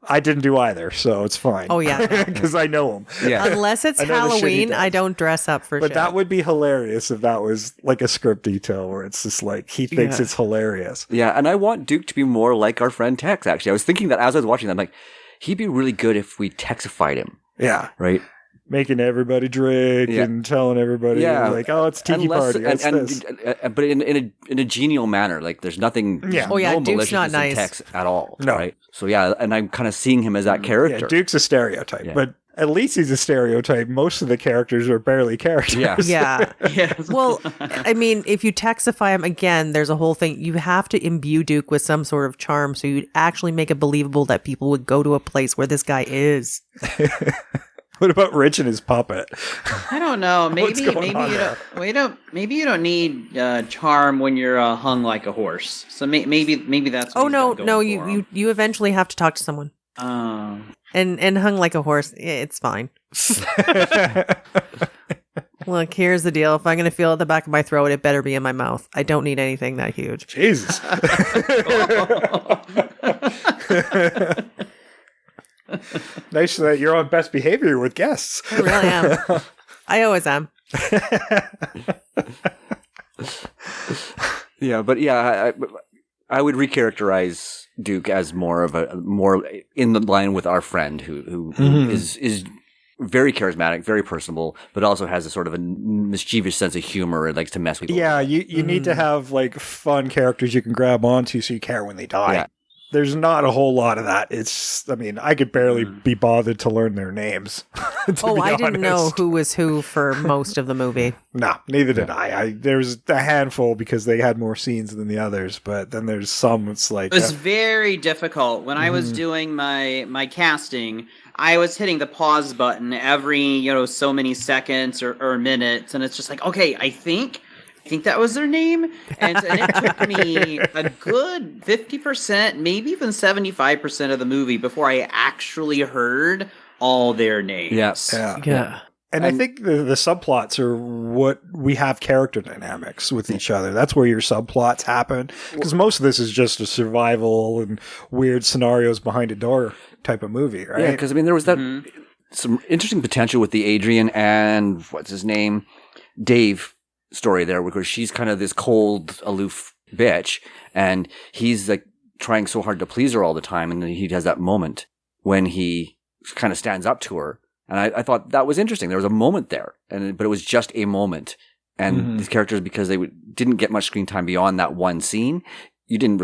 I didn't do either, so it's fine. Oh, yeah. Because I know him. Yeah. Unless it's Halloween, I don't dress up for But that would be hilarious if that was like a script detail where it's just like, he thinks it's hilarious. Yeah, and I want Duke to be more like our friend Tex, actually. I was thinking that as I was watching that, I'm like, he'd be really good if we Texified him. Yeah. Right? Making everybody drink and telling everybody, like, oh, it's tiki party. But in a genial manner. Like, there's nothing, no Duke's not nice in Tex at all. No. Right? So, yeah, and I'm kind of seeing him as that character. Yeah, Duke's a stereotype, but at least he's a stereotype. Most of the characters are barely characters. Yeah. Well, I mean, if you Texify him again, there's a whole thing. You have to imbue Duke with some sort of charm so you'd actually make it believable that people would go to a place where this guy is. What about Rich and his puppet? I don't know. Maybe you don't need charm when you're hung like a horse. So maybe that's. What you eventually have to talk to someone. And hung like a horse, it's fine. Look, here's the deal. If I'm going to feel at the back of my throat, it better be in my mouth. I don't need anything that huge. Jesus. Nice that you're on best behavior with guests. I really am. I always am. I would recharacterize Duke as more in the line with our friend who is very charismatic, very personable, but also has a sort of a mischievous sense of humor and likes to mess with people. Yeah, you need to have like fun characters you can grab onto so you care when they die. Yeah. There's not a whole lot of that. I could barely be bothered to learn their names. I didn't know who was who for most of the movie. No, neither did I. There's a handful because they had more scenes than the others, but then there's some it's like... It was very difficult. When I was doing my casting, I was hitting the pause button every, so many seconds or minutes, and it's just like, okay, I think that was their name. And it took me a good 50%, maybe even 75% of the movie before I actually heard all their names. Yes. Yeah. And I think the subplots are what we have character dynamics with each other. That's where your subplots happen. Because most of this is just a survival and weird scenarios behind a door type of movie, right? Yeah, because there was that some interesting potential with the Adrian and what's his name? Dave story there, because she's kind of this cold, aloof bitch, and he's like trying so hard to please her all the time, and then he has that moment when he kind of stands up to her, and I thought that was interesting. There was a moment there, but it was just a moment, and these characters, because they didn't get much screen time beyond that one scene, you didn't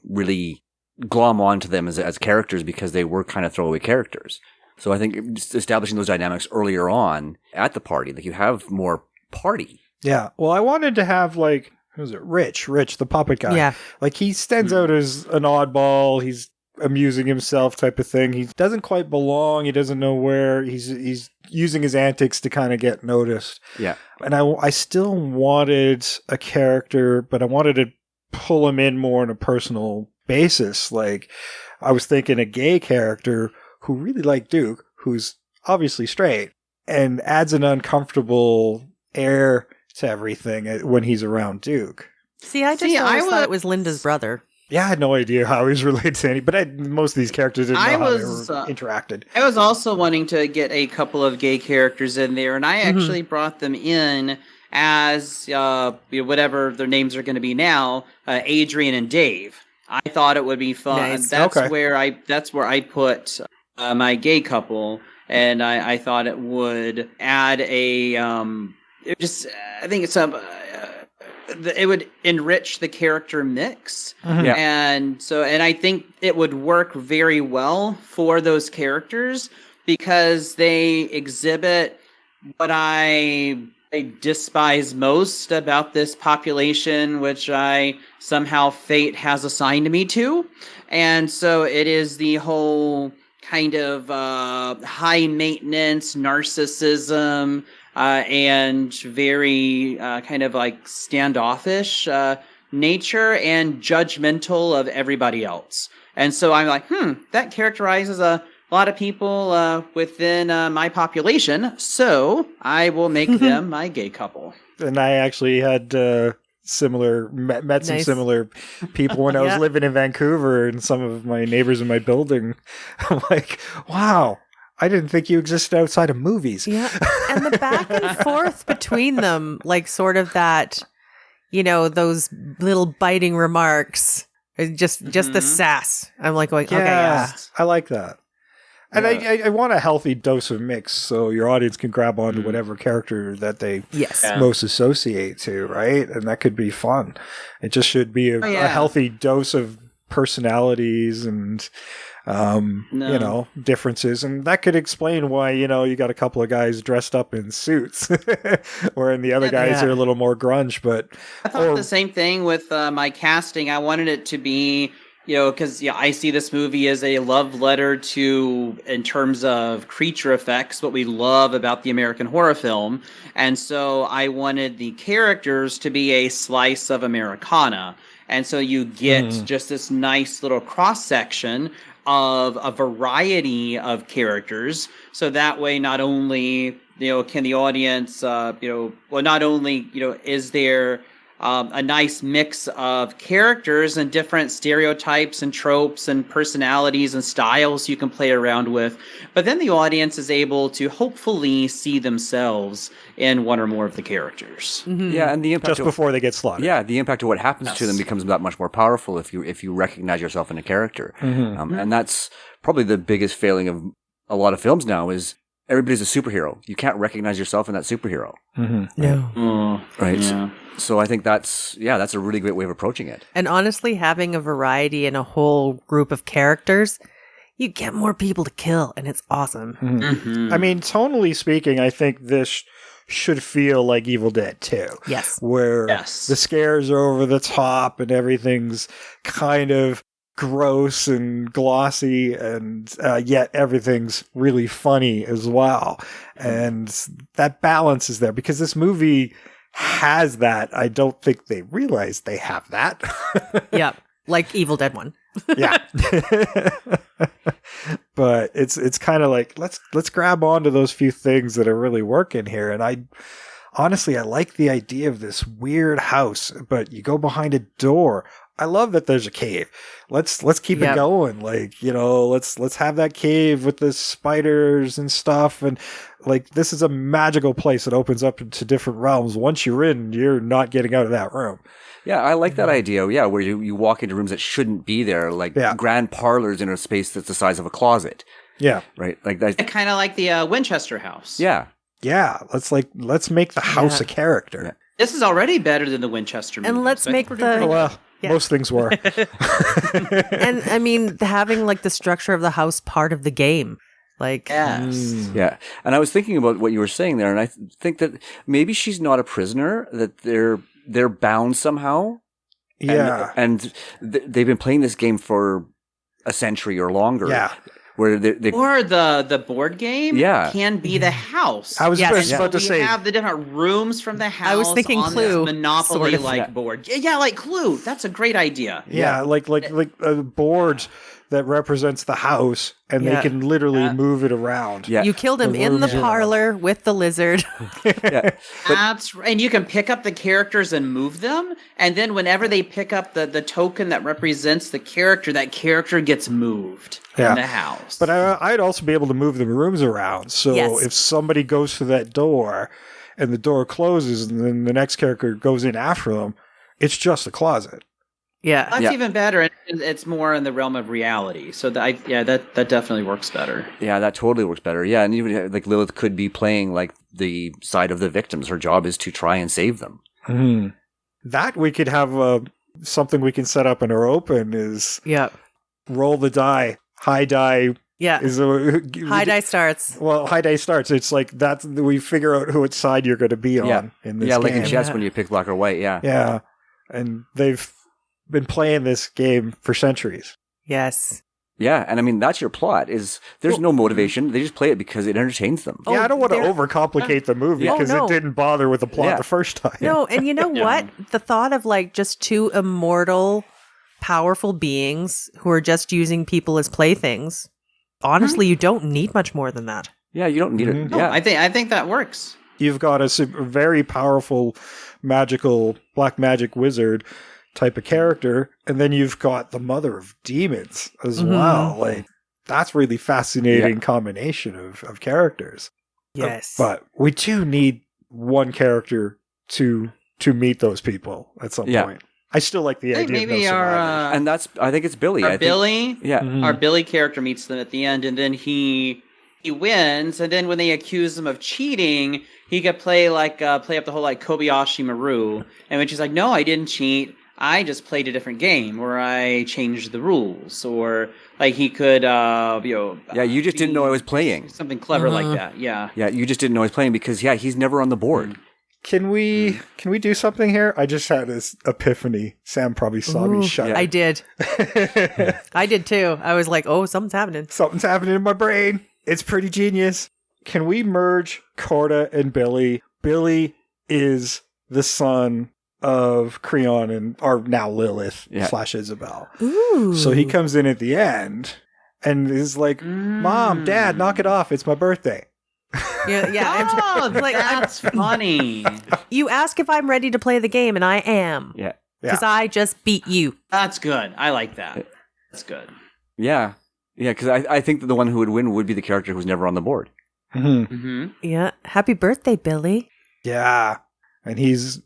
really glom onto them as characters because they were kind of throwaway characters. So I think just establishing those dynamics earlier on at the party, like you have more party. Yeah. Well, I wanted to have like, who was it? Rich, the puppet guy. Yeah. Like he stands out as an oddball. He's amusing himself type of thing. He doesn't quite belong. He doesn't know where. He's using his antics to kind of get noticed. Yeah. And I still wanted a character, but I wanted to pull him in more on a personal basis. Like I was thinking a gay character who really liked Duke, who's obviously straight, and adds an uncomfortable air to everything when he's around Duke. See, I always thought it was Linda's brother. Yeah, I had no idea how he's related to any, but most of these characters didn't know how they were interacted. I was also wanting to get a couple of gay characters in there, and I actually brought them in as whatever their names are going to be now, Adrian and Dave. I thought it would be fun. Nice. That's where I put my gay couple, and I thought it would add a I think it's it would enrich the character mix. Yeah. And I think it would work very well for those characters because they exhibit what I despise most about this population, which somehow fate has assigned me to. And so it is the whole kind of high maintenance narcissism, and very kind of like standoffish nature and judgmental of everybody else. And so I'm like, that characterizes a lot of people within my population, so I will make them my gay couple. And I actually had met some similar people when I was living in Vancouver, and some of my neighbors in my building. I'm like, wow, I didn't think you existed outside of movies. Yeah. And the back and forth between them, like sort of that, those little biting remarks, just the sass. I'm like going, okay, yeah. I like that. And I want a healthy dose of mix so your audience can grab onto whatever character that they most associate to, right? And that could be fun. It just should be a healthy dose of personalities and, differences. And that could explain why, you got a couple of guys dressed up in suits, whereas the other guys are a little more grunge. But I thought the same thing with my casting. I wanted it to be... because I see this movie as a love letter to, in terms of creature effects, what we love about the American horror film. And so I wanted the characters to be a slice of Americana. And so you get just this nice little cross-section of a variety of characters. So that way, not only, can the audience, not only, is there... a nice mix of characters and different stereotypes and tropes and personalities and styles you can play around with. But then the audience is able to hopefully see themselves in one or more of the characters. Mm-hmm. Yeah, and the impact just before they get slaughtered. Yeah, the impact of what happens to them becomes that much more powerful if you recognize yourself in a character. And that's probably the biggest failing of a lot of films now is everybody's a superhero. You can't recognize yourself in that superhero. No. Right? Yeah. So I think that's a really great way of approaching it. And honestly, having a variety in a whole group of characters, you get more people to kill, and it's awesome. I mean, tonally speaking, I think this should feel like Evil Dead 2. Yes. Where the scares are over the top and everything's kind of gross and glossy, and yet everything's really funny as well. And that balance is there because this movie has that. I don't think they realize they have that. Yeah, like Evil Dead 1. Yeah. But it's kind of like let's grab onto those few things that are really working here. And I like the idea of this weird house, but you go behind a door. I love that there's a cave. Let's keep it going. Like, let's have that cave with the spiders and stuff. And like, this is a magical place that opens up into different realms. Once you're in, you're not getting out of that room. Yeah, I like that idea. Yeah, where you walk into rooms that shouldn't be there, like grand parlors in a space that's the size of a closet. Yeah. Right. Like that. Kind of like the Winchester house. Yeah. Yeah. Let's make the house a character. Yeah. This is already better than the Winchester movie. And let's make the... Most things were. And I mean, having like the structure of the house part of the game. Like, yeah. And I was thinking about what you were saying there, and I think that maybe she's not a prisoner, that they're bound somehow. Yeah. And they've been playing this game for a century or longer. Yeah. Or the board game can be the house. I was just about to say. We have the different rooms from the house. I was thinking on Clue, this Monopoly-like board. Yeah, like Clue. That's a great idea. Yeah, like a board that represents the house, and they can literally move it around. Yeah. You killed him in the parlor with the lizard. That's right. And you can pick up the characters and move them, and then whenever they pick up the token that represents the character, that character gets moved in the house. But I'd also be able to move the rooms around. So if somebody goes through that door and the door closes and then the next character goes in after them, it's just a closet. Yeah. That's even better. It's more in the realm of reality. So that definitely works better. Yeah, that totally works better. Yeah, and even like Lilith could be playing like the side of the victims. Her job is to try and save them. Mm. That we could have something we can set up in our open is roll the die. High die. Yeah. High die starts. Well, high die starts. It's like that. We figure out which side you're going to be on in this game. Like in chess when you pick black or white. Yeah. Yeah. And they've been playing this game for centuries. Yes. Yeah, and I mean, that's your plot, is there's no motivation. They just play it because it entertains them. Yeah, I don't want to overcomplicate the movie because it didn't bother with the plot the first time. No, and you know what? The thought of like just two immortal, powerful beings who are just using people as playthings, honestly, you don't need much more than that. Yeah, you don't need it. No, Yeah, I think that works. You've got a very powerful, magical, black magic wizard type of character, and then you've got the mother of demons as well. Like, that's really fascinating combination of characters. Yes. But we do need one character to meet those people at some point. I still like the idea maybe of no our and I think it's Billy. Our Billy Yeah. Our Billy character meets them at the end, and then he wins, and then when they accuse him of cheating, he could play up the whole like Kobayashi Maru, and when she's like, no, I didn't cheat, I just played a different game, or I changed the rules, or like he could, you just didn't know I was playing. Something clever like that, yeah. Yeah, you just didn't know I was playing because, he's never on the board. Can we do something here? I just had this epiphany. Sam probably saw me shut. I did. I did too. I was like, oh, something's happening. Something's happening in my brain. It's pretty genius. Can we merge Corda and Billy? Billy is the son of Creon and or now Lilith / Isabel. Ooh. So he comes in at the end and is like, Mom, Dad, knock it off. It's my birthday. Yeah. Oh, that's funny. You ask if I'm ready to play the game, and I am. Yeah. Because I just beat you. That's good. I like that. That's good. Yeah. Yeah, because I think that the one who would win would be the character who's never on the board. Mm-hmm. Mm-hmm. Yeah. Happy birthday, Billy. Yeah. And he's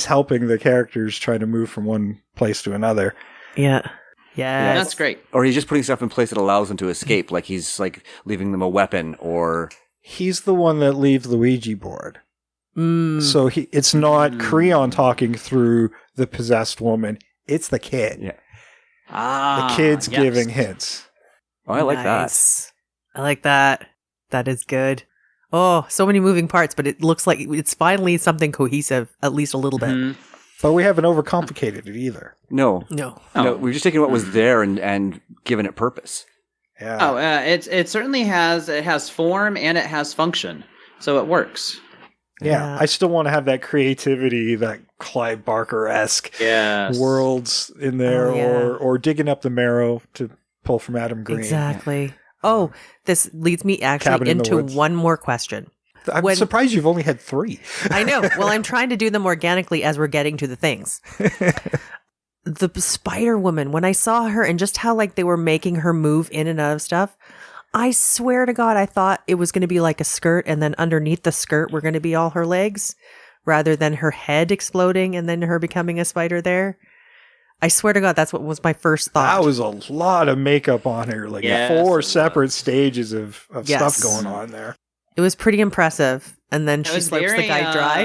helping the characters try to move from one place to another. Yeah. Yeah. That's great. Or he's just putting stuff in place that allows them to escape, like he's like leaving them a weapon, or he's the one that leaves the Ouija board. So it's not Creon talking through the possessed woman, it's the kid. Yeah. The kid's giving hints. Oh, I like that. I like that. That is good. Oh, so many moving parts, but it looks like it's finally something cohesive, at least a little bit. But we haven't overcomplicated it either. No. We've just taken what was there and given it purpose. Yeah. Oh, it certainly has form and it has function, so it works. Yeah, I still want to have that creativity, that Clive Barker-esque worlds in there, or digging up the marrow to pull from Adam Green. Exactly. Oh, this leads me actually into one more question. I'm surprised you've only had 3. I know. Well, I'm trying to do them organically as we're getting to the things. The Spider Woman, when I saw her and just how like they were making her move in and out of stuff, I swear to God, I thought it was going to be like a skirt, and then underneath the skirt were going to be all her legs, rather than her head exploding and then her becoming a spider there. I swear to God, that's what was my first thought. That was a lot of makeup on her, like 4 separate stages of stuff going on there. It was pretty impressive. And then she slopes the guy dry.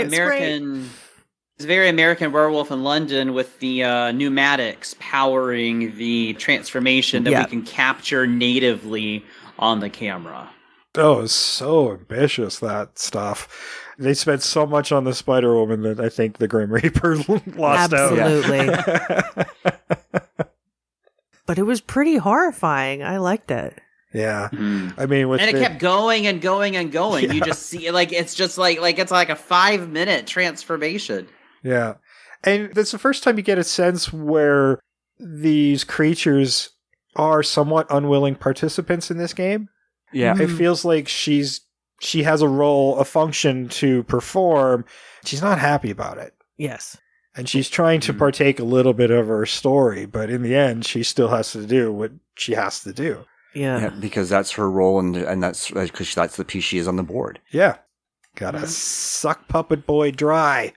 It's very American Werewolf in London with the pneumatics powering the transformation that we can capture natively on the camera. Oh, it's so ambitious, that stuff. They spent so much on the Spider-Woman that I think the Grim Reaper lost out. Absolutely. But it was pretty horrifying. I liked it. Yeah. I mean, and it kept going and going and going. You just see it's just like it's like a 5-minute transformation. Yeah. And that's the first time you get a sense where these creatures are somewhat unwilling participants in this game. Yeah. It feels like she has a role, a function to perform. She's not happy about it. Yes. And she's trying to partake a little bit of her story, but in the end, she still has to do what she has to do. Yeah. Because that's her role, and that's because that's the piece she is on the board. Yeah. Gotta suck Puppet Boy dry.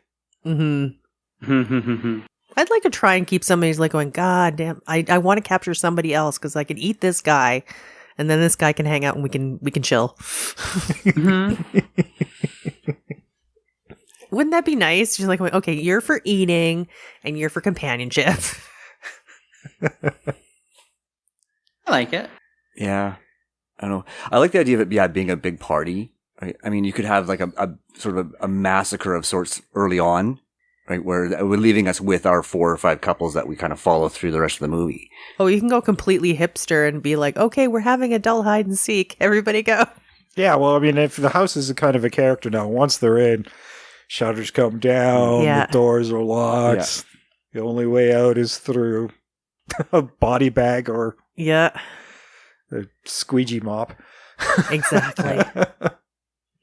Mm-hmm. I'd like to try and keep somebody who's like going, God damn, I want to capture somebody else because I can eat this guy, and then this guy can hang out and we can chill. Wouldn't that be nice? Just like, okay, you're for eating and you're for companionship. I like it. Yeah. I don't know. I like the idea of it being a big party. Right? I mean, you could have like a sort of a massacre of sorts early on, right? Where we're leaving us with our 4 or 5 couples that we kind of follow through the rest of the movie. Oh, you can go completely hipster and be like, okay, we're having adult hide and seek. Everybody go. Yeah, well, I mean, if the house is a kind of a character now, once they're in, shutters come down, the doors are locked. The only way out is through a body bag or a squeegee mop. Exactly.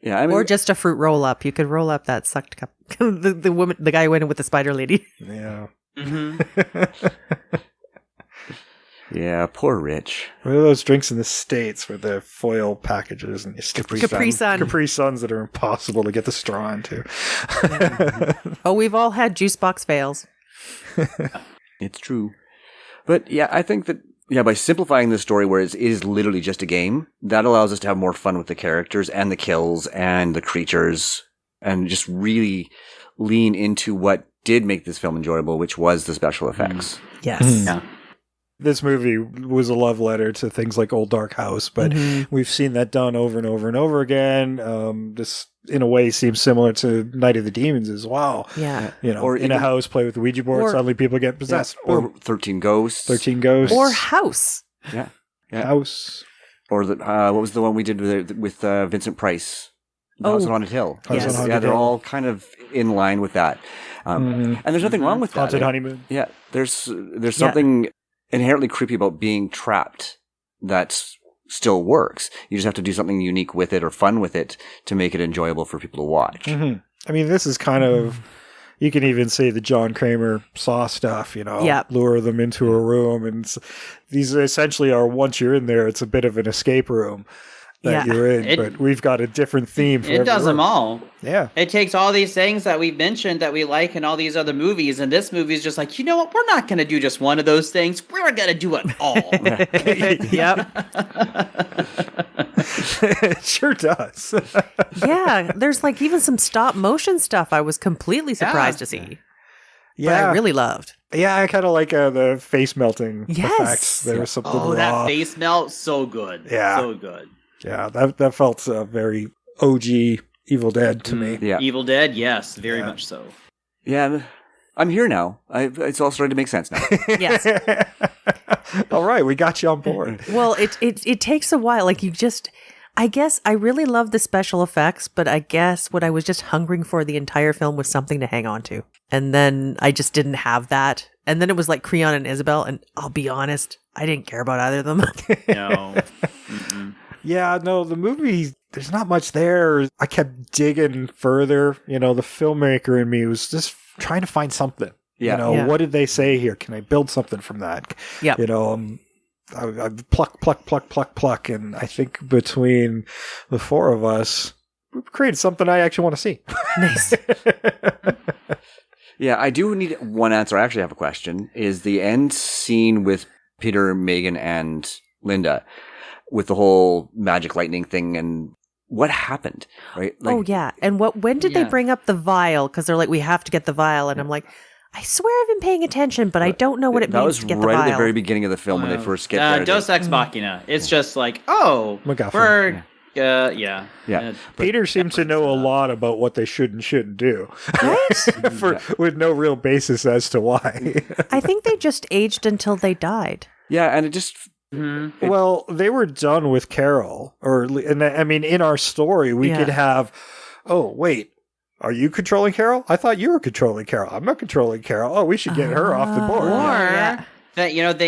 Yeah, I mean, or just a fruit roll up. You could roll up that sucked cup. the guy who went in with the spider lady. Yeah. Yeah, poor Rich. What are those drinks in the States with the foil packages and Capri Suns that are impossible to get the straw into? Oh, we've all had juice box fails. It's true. But yeah, I think that by simplifying the story where it is literally just a game, that allows us to have more fun with the characters and the kills and the creatures and just really lean into what did make this film enjoyable, which was the special effects. Yes. Yeah. This movie was a love letter to things like Old Dark House, but we've seen that done over and over and over again. This, in a way, seems similar to Night of the Demons as well. Yeah. You know, Or in a house, play with the Ouija board, suddenly people get possessed. Yeah. Or 13 Ghosts. 13 Ghosts. Or House. Yeah. House. Or what was the one we did with Vincent Price? House on Haunted Hill. Yes. Yeah, they're all kind of in line with that. And there's nothing wrong with that. Haunted Honeymoon. Yeah. There's something inherently creepy about being trapped that still works. You just have to do something unique with it or fun with it to make it enjoyable for people to watch. I mean, this is kind of, you can even say the John Kramer Saw stuff, lure them into a room. And these essentially are, once you're in there, it's a bit of an escape room that you're in, but we've got a different theme for it does them all. Yeah. It takes all these things that we've mentioned that we like in all these other movies, and this movie is just like, you know what, we're not going to do just one of those things. We're going to do it all. It sure does. Yeah, there's like even some stop motion stuff I was completely surprised to see. Yeah. But I really loved. Yeah, I kind of like the face melting effects. There was something raw. That face melt, so good. Yeah. So good. Yeah, that felt very OG Evil Dead to me. Yeah. Evil Dead, yes, very much so. Yeah, I'm here now. It's all starting to make sense now. Yes. All right, we got you on board. Well, it takes a while. Like I guess I really love the special effects, but I guess what I was just hungering for the entire film was something to hang on to. And then I just didn't have that. And then it was like Creon and Isabel, and I'll be honest, I didn't care about either of them. No. Yeah, no, the movie, there's not much there. I kept digging further. The filmmaker in me was just trying to find something. Yeah. What did they say here? Can I build something from that? Yeah. I pluck. And I think between the 4 of us, we've created something I actually want to see. Nice. Yeah, I do need one answer. I actually have a question. Is the end scene with Peter, Megan, and Linda, with the whole magic lightning thing, and what happened, right? Oh, yeah. And when did they bring up the vial? Because they're like, we have to get the vial. And I'm like, I swear I've been paying attention, but I don't know what it means to get the vial. That was right at the very beginning of the film when they first get there. Deus Ex Machina. It's just like, MacGuffin. Peter seemed to know a lot about what they should and shouldn't do, with no real basis as to why. I think they just aged until they died. Yeah, and it just... Well, they were done with Carol, in our story, we could have, oh, wait, are you controlling Carol? I thought you were controlling Carol. I'm not controlling Carol. Oh, we should get her off the board. Or that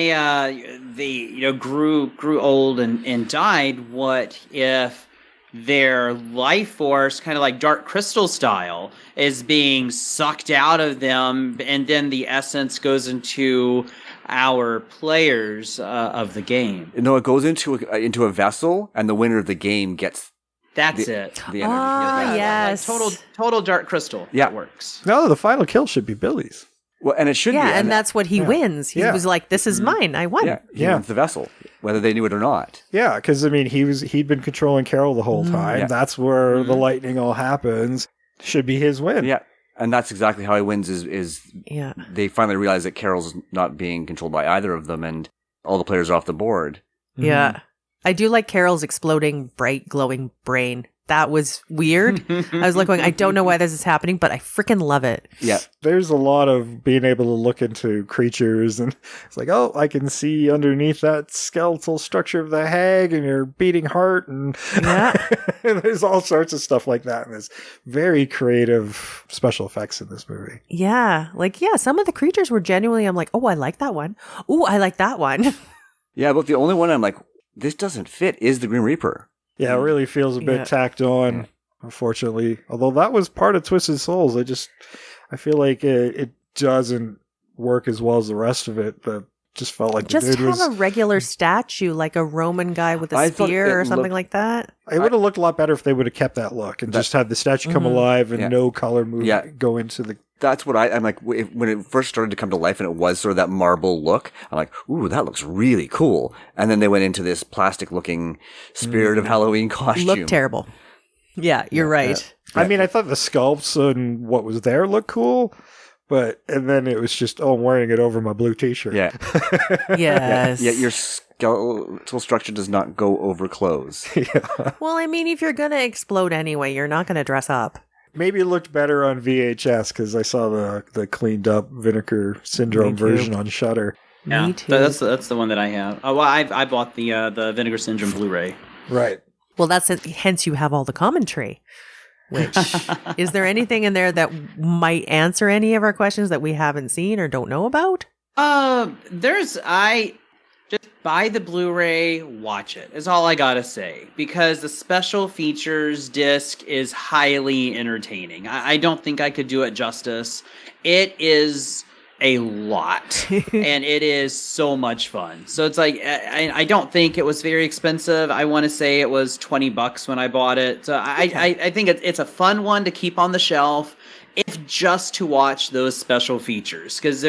they grew old and died. What if their life force, kind of like Dark Crystal style, is being sucked out of them, and then the essence goes into our players of the game? No, it goes into a vessel, and the winner of the game gets That's it. The energy. Ah, yes. Like total Dark Crystal. Yeah. That works. No, the final kill should be Billy's. Well, and it should be. Yeah, and that's what he wins. He was like, "This is mine. I won." Yeah, he wins the vessel, whether they knew it or not. Yeah, because I mean, he'd been controlling Carol the whole time. Yeah. That's where the lightning all happens. Should be his win. Yeah, and that's exactly how he wins. Is they finally realize that Carol's not being controlled by either of them, and all the players are off the board. Yeah. I do like Carol's exploding, bright, glowing brain. That was weird. I was like going, I don't know why this is happening, but I freaking love it. Yeah. There's a lot of being able to look into creatures, and it's like, oh, I can see underneath that skeletal structure of the hag and your beating heart, and and there's all sorts of stuff like that. And there's very creative special effects in this movie. Yeah. Like, some of the creatures were genuinely, I'm like, oh, I like that one. Oh, I like that one. Yeah, but the only one I'm like, this doesn't fit is the Grim Reaper. Yeah, it really feels a bit tacked on, unfortunately. Although that was part of Twisted Souls. I feel like it doesn't work as well as the rest of it, but just felt like just the dude have a regular statue, like a Roman guy with a spear or something like that. It would have looked a lot better if they would have kept that look and just had the statue come alive and no color go into the... That's what I'm like, when it first started to come to life and it was sort of that marble look, I'm like, ooh, that looks really cool. And then they went into this plastic looking Spirit of Halloween costume. Looked terrible. Yeah, you're right. I mean, I thought the sculpts and what was there looked cool, and then it was just, I'm wearing it over my blue t-shirt. Yeah. Yes. Yeah, your skeletal structure does not go over clothes. Well, I mean, if you're going to explode anyway, you're not going to dress up. Maybe it looked better on VHS because I saw the cleaned up Vinegar Syndrome version on Shudder. Yeah, Me too. that's the one that I have. Oh, well, I bought the Vinegar Syndrome Blu-ray. Right. Well, that's it. Hence you have all the commentary. Which is there anything in there that might answer any of our questions that we haven't seen or don't know about? Just buy the Blu-ray, watch it, is all I gotta say. Because the special features disc is highly entertaining. I don't think I could do it justice. It is a lot. And it is so much fun. So it's like, I don't think it was very expensive. I want to say it was $20 when I bought it. So I think it's a fun one to keep on the shelf, if just to watch those special features. Because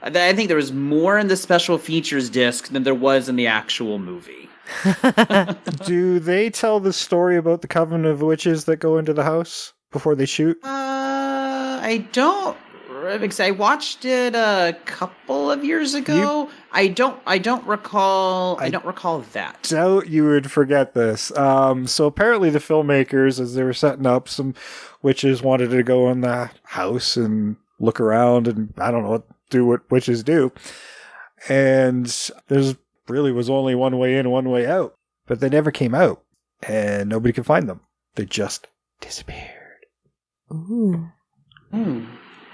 I think there was more in the special features disc than there was in the actual movie. Do they tell the story about the coven of witches that go into the house before they shoot? I don't, because I watched it a couple of years ago. I don't recall that. Doubt you would forget this. So apparently the filmmakers, as they were setting up, some witches wanted to go in the house and look around and do what witches do. And there's really was only one way in, one way out. But they never came out. And nobody could find them. They just disappeared. Ooh.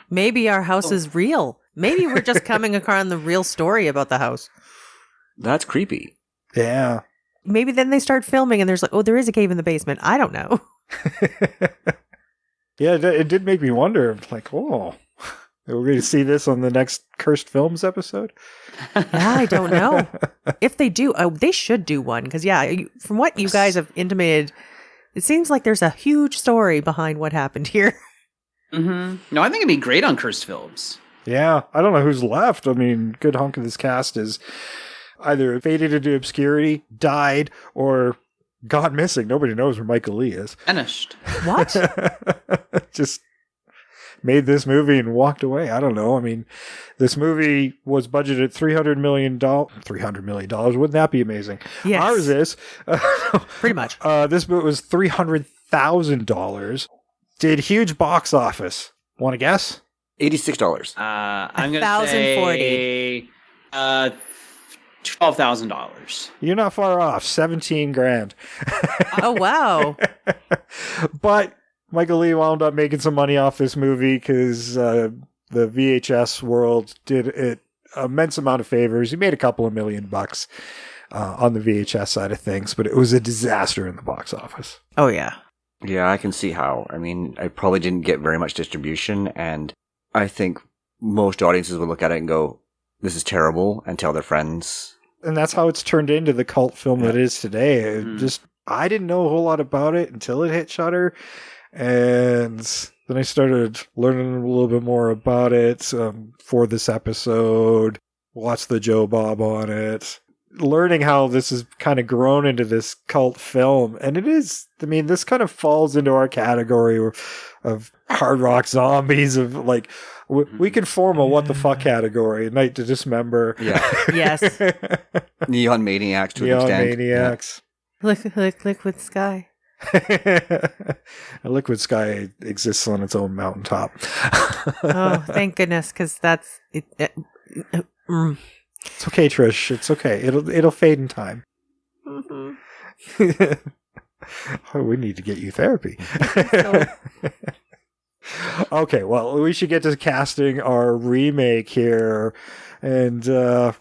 Maybe our house is real. Maybe we're just coming across the real story about the house. That's creepy. Yeah. Maybe then they start filming and there's like, oh, there is a cave in the basement. I don't know. Yeah, it did make me wonder. Like, oh... We're going to see this on the next Cursed Films episode? Yeah, I don't know. If they do, they should do one. Because, from what you guys have intimated, it seems like there's a huge story behind what happened here. Mm-hmm. No, I think it'd be great on Cursed Films. Yeah, I don't know who's left. I mean, good hunk of this cast is either faded into obscurity, died, or gone missing. Nobody knows where Michael Lee is. Finished. What? Just... made this movie and walked away. I don't know. I mean, this movie was budgeted $300 million. $300 million. Wouldn't that be amazing? Yes. Ours is. Pretty much. This movie was $300,000. Did huge box office. Want to guess? $86. I'm going to say $12,000. You're not far off. $17,000. Oh, wow. But Michael Lee wound up making some money off this movie because the VHS world did it immense amount of favors. He made a couple of $1 million on the VHS side of things, but it was a disaster in the box office. Oh, yeah. Yeah, I can see how. I mean, I probably didn't get very much distribution, and I think most audiences would look at it and go, this is terrible, and tell their friends. And that's how it's turned into the cult film that it is today. It just I didn't know a whole lot about it until it hit Shudder, and then I started learning a little bit more about it for this episode. Watched the Joe Bob on it, learning how this has kind of grown into this cult film, and it is. I mean, this kind of falls into our category of hard rock zombies. Of like, we can form a what the fuck category. Night to Dismember. Yeah. Yes. Neon Maniacs to an Neon extent. Maniacs. Liquid Sky. A Liquid Sky exists on its own mountaintop. Oh, thank goodness, because that's it. It's okay, Trish. It's okay. It'll fade in time. Mm-hmm. Oh, we need to get you therapy. Okay, well, we should get to casting our remake here. And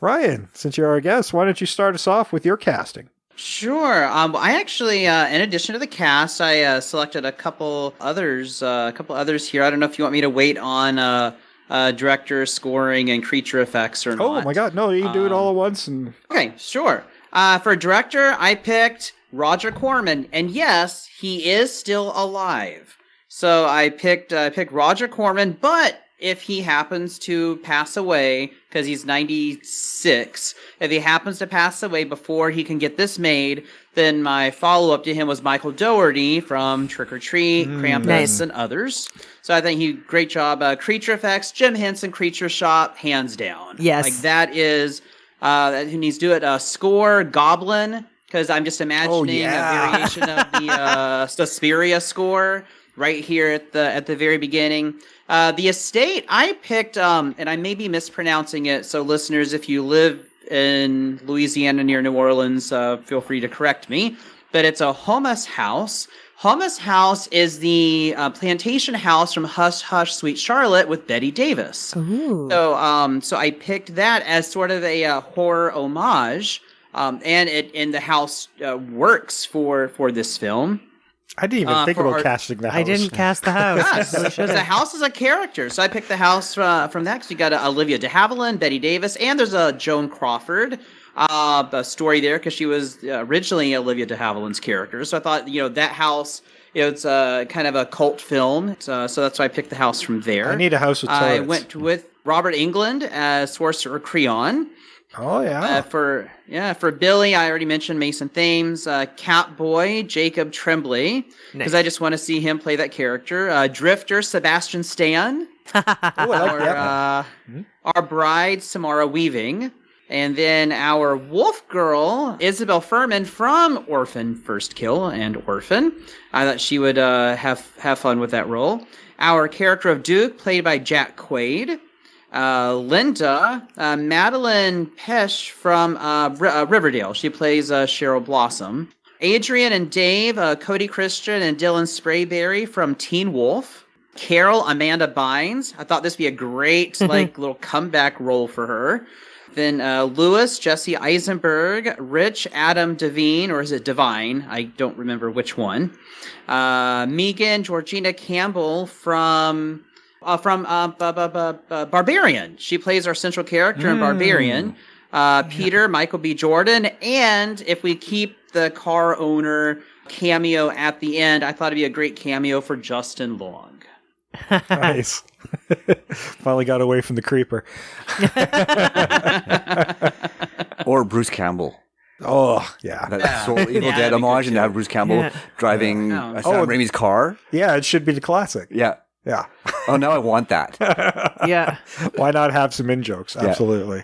Ryan, since you're our guest, why don't you start us off with your casting? Sure. I actually, in addition to the cast, I selected a couple others here. I don't know if you want me to wait on director, scoring, and creature effects or not. Oh my God, no! You can do it all at once. And okay, sure. For director, I picked Roger Corman, and yes, he is still alive. So I picked Roger Corman, but if he happens to pass away, because he's 96, if he happens to pass away before he can get this made, then my follow-up to him was Michael Dougherty from Trick or Treat, Krampus, and others. So I think great job. Creature effects, Jim Henson Creature Shop, hands down. Yes. Like that is, who needs to do it. Score, Goblin, because I'm just imagining a variation of the Suspiria score right here at the very beginning. The Estate, I picked, and I may be mispronouncing it, so listeners, if you live in Louisiana near New Orleans, feel free to correct me, but it's a Hummus House. Hummus House is the plantation house from Hush Hush Sweet Charlotte with Betty Davis. Ooh. So I picked that as sort of a horror homage, and the house works for this film. I didn't even think about casting the house. I didn't cast the house. Yes, the house is a character. So I picked the house from that because you got Olivia de Havilland, Betty Davis, and there's a Joan Crawford a story there because she was originally Olivia de Havilland's character. So I thought, that house, it's kind of a cult film. So that's why I picked the house from there. I need a house with turrets. I went with Robert Englund as Sorcerer Creon. Oh, yeah. For Billy, I already mentioned Mason Thames. Catboy, Jacob Tremblay, because I just want to see him play that character. Drifter, Sebastian Stan. Our bride, Samara Weaving. And then our wolf girl, Isabel Furman from Orphan, First Kill, and Orphan. I thought she would have fun with that role. Our character of Duke, played by Jack Quaid. Linda, Madeline Pesh from Riverdale. She plays Cheryl Blossom. Adrian and Dave, Cody Christian and Dylan Sprayberry from Teen Wolf. Carol, Amanda Bynes. I thought this would be a great little comeback role for her. Then Lewis, Jesse Eisenberg, Rich, Adam Devine, or is it Devine? I don't remember which one. Megan, Georgina Campbell from Barbarian. She plays our central character in Barbarian. Peter, Michael B. Jordan, and if we keep the car owner cameo at the end, I thought it'd be a great cameo for Justin Long. Nice. Finally got away from the creeper. Or Bruce Campbell. Oh, yeah. That's so Evil Dead homage, and to have Bruce Campbell driving Sam Raimi's car. Yeah, it should be the classic. Yeah. Yeah. Oh, now I want that. Yeah. Why not have some in-jokes? Absolutely.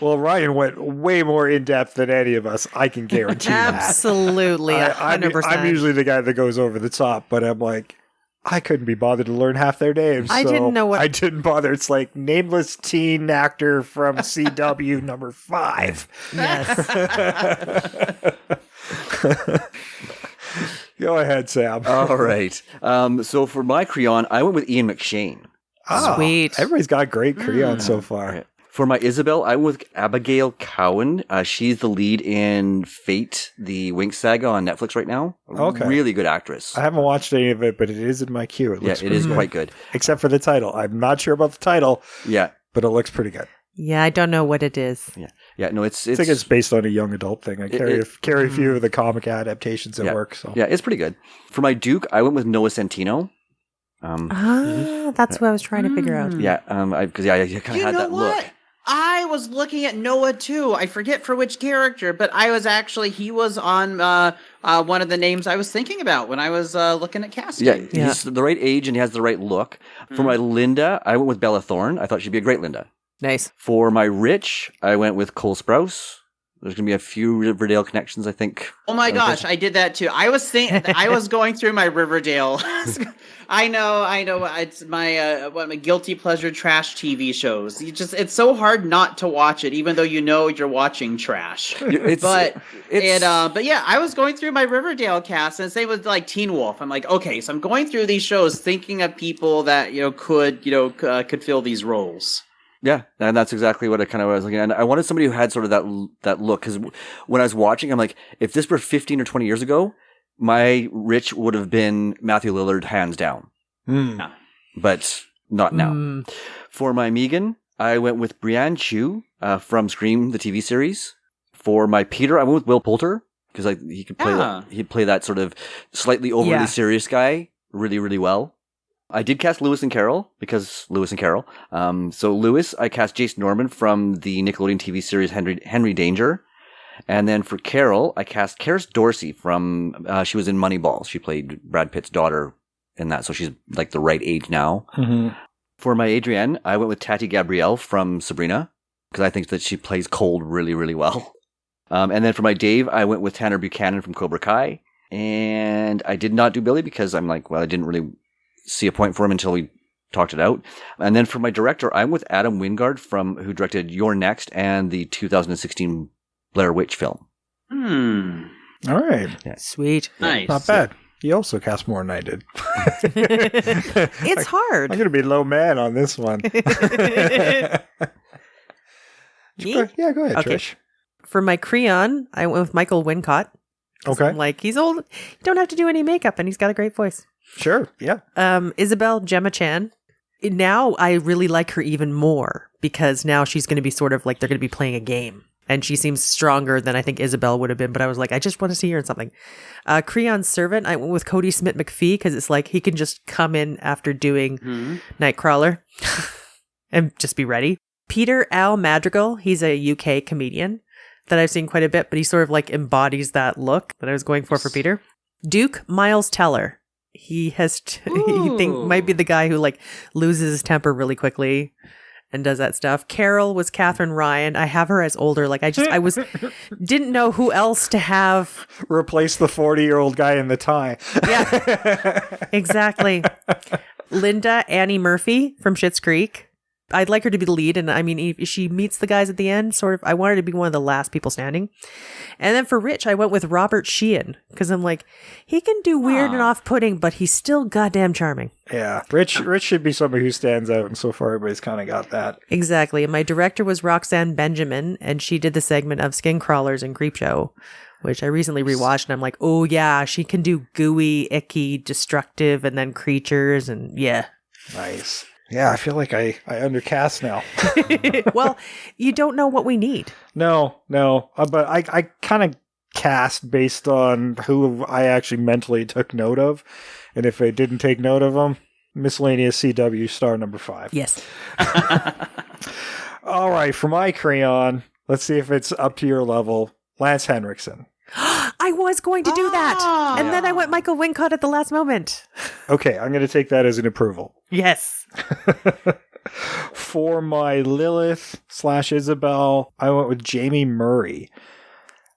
Well, Ryan went way more in-depth than any of us. I can guarantee Absolutely, that. 100%. I'm usually the guy that goes over the top, but I'm like, I couldn't be bothered to learn half their names. I didn't know what... I didn't bother. It's like nameless teen actor from CW number 5. Yes. Go ahead, Sam. All right. So for my Creon, I went with Ian McShane. Oh, sweet. Everybody's got great Creon so far. Right. For my Isabel, I went with Abigail Cowan. She's the lead in Fate, the Winx saga on Netflix right now. Okay. Really good actress. I haven't watched any of it, but it is in my queue. It is quite good. Except for the title. I'm not sure about the title. Yeah. But it looks pretty good. Yeah, I don't know what it is. Yeah. No, it's. I think it's based on a young adult thing. I carry a few of the comic adaptations at work. So yeah, it's pretty good. For my Duke, I went with Noah Centino. That's what I was trying to figure out. Yeah, because you kind of had that look. I was looking at Noah too. I forget for which character, but he was on one of the names I was thinking about when I was looking at casting. Yeah, he's the right age and he has the right look. For my Linda, I went with Bella Thorne. I thought she'd be a great Linda. Nice. For my Rich, I went with Cole Sprouse. There's going to be a few Riverdale connections, I think. Oh my gosh, I did that too. I was going through my Riverdale. I know. It's my guilty pleasure trash TV shows. It's so hard not to watch it, even though you know you're watching trash. But yeah, I was going through my Riverdale cast, and same with like Teen Wolf. I'm like, okay, so I'm going through these shows, thinking of people that could fill these roles. Yeah, and that's exactly what I kind of was looking at. And I wanted somebody who had sort of that look, because when I was watching, I'm like, if this were 15 or 20 years ago, my Rich would have been Matthew Lillard, hands down. But not now. For my Megan, I went with Brianne Chu from Scream, the TV series. For my Peter, I went with Will Poulter, because he could play he'd play that sort of slightly overly serious guy really, really well. I did cast Lewis and Carroll, because Lewis and Carroll. So Lewis, I cast Jace Norman from the Nickelodeon TV series Henry Danger. And then for Carol, I cast Karis Dorsey from, she was in Moneyball. She played Brad Pitt's daughter in that, so she's like the right age now. Mm-hmm. For my Adrienne, I went with Tati Gabrielle from Sabrina, because I think that she plays Cold really, really well. And then for my Dave, I went with Tanner Buchanan from Cobra Kai. And I did not do Billy, because I'm like, well, I didn't really see a point for him until we talked it out. And then for my director, I'm with Adam Wingard who directed You're Next and the 2016 Blair Witch film. All right. Yeah. Sweet. Nice. Not bad. He also cast more than I did. It's hard. I'm going to be low man on this one. Me? Yeah, go ahead, Okay. Trish. For my Creon, I went with Michael Wincott. Okay. I'm like, he's old. You don't have to do any makeup, and he's got a great voice. Sure, yeah. Isabel Gemma Chan. Now I really like her even more, because now she's going to be sort of like they're going to be playing a game. And she seems stronger than I think Isabel would have been. But I was like, I just want to see her in something. Creon's Servant, I went with Cody Smith McPhee, because it's like he can just come in after doing Nightcrawler and just be ready. Peter Al Madrigal, he's a UK comedian that I've seen quite a bit, but he sort of like embodies that look that I was going for Peter. Duke Miles Teller. He has, might be the guy who like loses his temper really quickly and does that stuff. Carol was Catherine Ryan. I have her as older. Like I didn't know who else to have. Replace the 40-year-old guy in the tie. Yeah, exactly. Linda Annie Murphy from Schitt's Creek. I'd like her to be the lead. And I mean, if she meets the guys at the end, sort of, I want her to be one of the last people standing. And then for Rich, I went with Robert Sheehan, because I'm like, he can do weird and off-putting, but he's still goddamn charming. Yeah. Rich should be somebody who stands out, and so far everybody's kind of got that. Exactly. And my director was Roxanne Benjamin, and she did the segment of Skin Crawlers and Creepshow, which I recently rewatched, and I'm like, oh yeah, she can do gooey, icky, destructive, and then creatures, and yeah. Nice. Yeah, I feel like I undercast now. Well, you don't know what we need. No. But I kind of cast based on who I actually mentally took note of. And if I didn't take note of them, miscellaneous CW star number 5. Yes. All right, for my crayon, let's see if it's up to your level. Lance Henriksen. I was going to do that. And then I went Michael Wincott at the last moment. Okay, I'm going to take that as an approval. Yes. For my Lilith / Isabel, I went with Jamie Murray.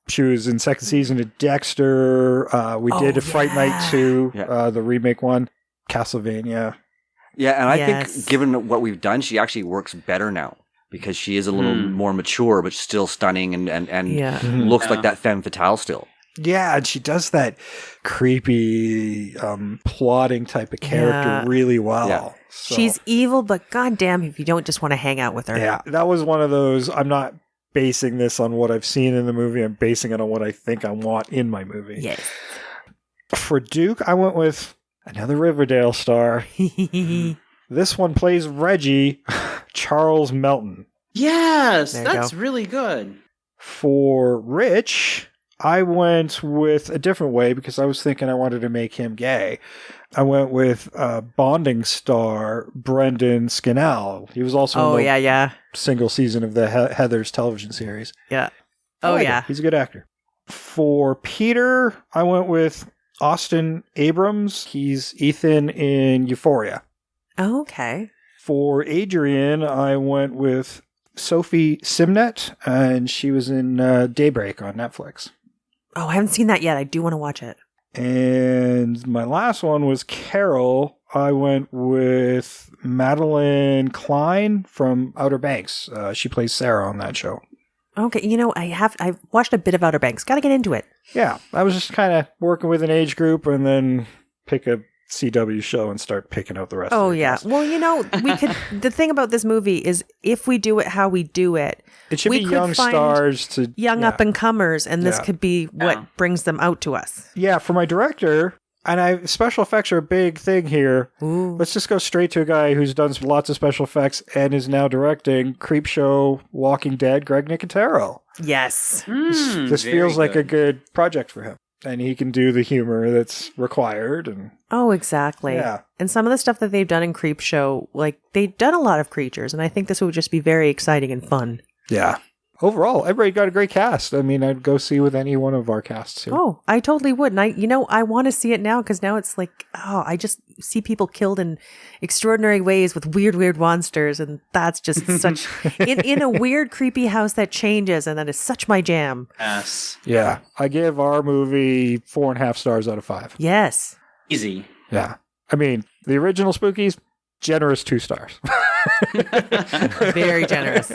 She was in second season of Dexter. We did a Fright Night 2, the remake one, Castlevania. Yeah, and I think given what we've done, she actually works better now, because she is a little more mature, but still stunning and looks like that femme fatale still. Yeah, and she does that creepy, plotting type of character really well. Yeah. So, she's evil, but goddamn if you don't just want to hang out with her. Yeah, that was one of those, I'm not basing this on what I've seen in the movie, I'm basing it on what I think I want in my movie. Yes. For Duke, I went with another Riverdale star. This one plays Reggie, Charles Melton. Yes, There you that's go. really good. For Rich, I went with a different way because I was thinking I wanted to make him gay. I went with bonding star Brendan Skinnell. He was also in the yeah. single season of the Heathers television series. Yeah. I Oh, like yeah. him. He's a good actor. For Peter, I went with Austin Abrams. He's Ethan in Euphoria. Oh, okay. For Adrian, I went with Sophie Simnet, and she was in Daybreak on Netflix. Oh, I haven't seen that yet. I do want to watch it. And my last one was Carol. I went with Madeline Klein from Outer Banks. She plays Sarah on that show. Okay, I've watched a bit of Outer Banks. Got to get into it. Yeah, I was just kind of working with an age group and then pick a CW show and start picking out the rest. Oh of the yeah. cast. Well, we could. The thing about this movie is, if we do it how we do it, It should we be could young find stars to young up and comers, and this Yeah. could be what brings them out to us. Yeah, for my director, and special effects are a big thing here. Ooh. Let's just go straight to a guy who's done lots of special effects and is now directing Creepshow, Walking Dead, Greg Nicotero. Yes. This feels like a good project for him. And he can do the humor that's required. And Oh, exactly. Yeah. And some of the stuff that they've done in Creepshow, like they've done a lot of creatures, and I think this would just be very exciting and fun. yeah. Overall, everybody got a great cast. I mean, I'd go see with any one of our casts here. Oh, I totally would. And I want to see it now because now it's like, I just see people killed in extraordinary ways with weird, weird monsters. And that's just such, in a weird, creepy house that changes. And that is such my jam. Yes. Yeah. I give our movie 4.5 stars out of 5. Yes. Easy. Yeah. I mean, the original Spookies, generous 2 stars. Very generous.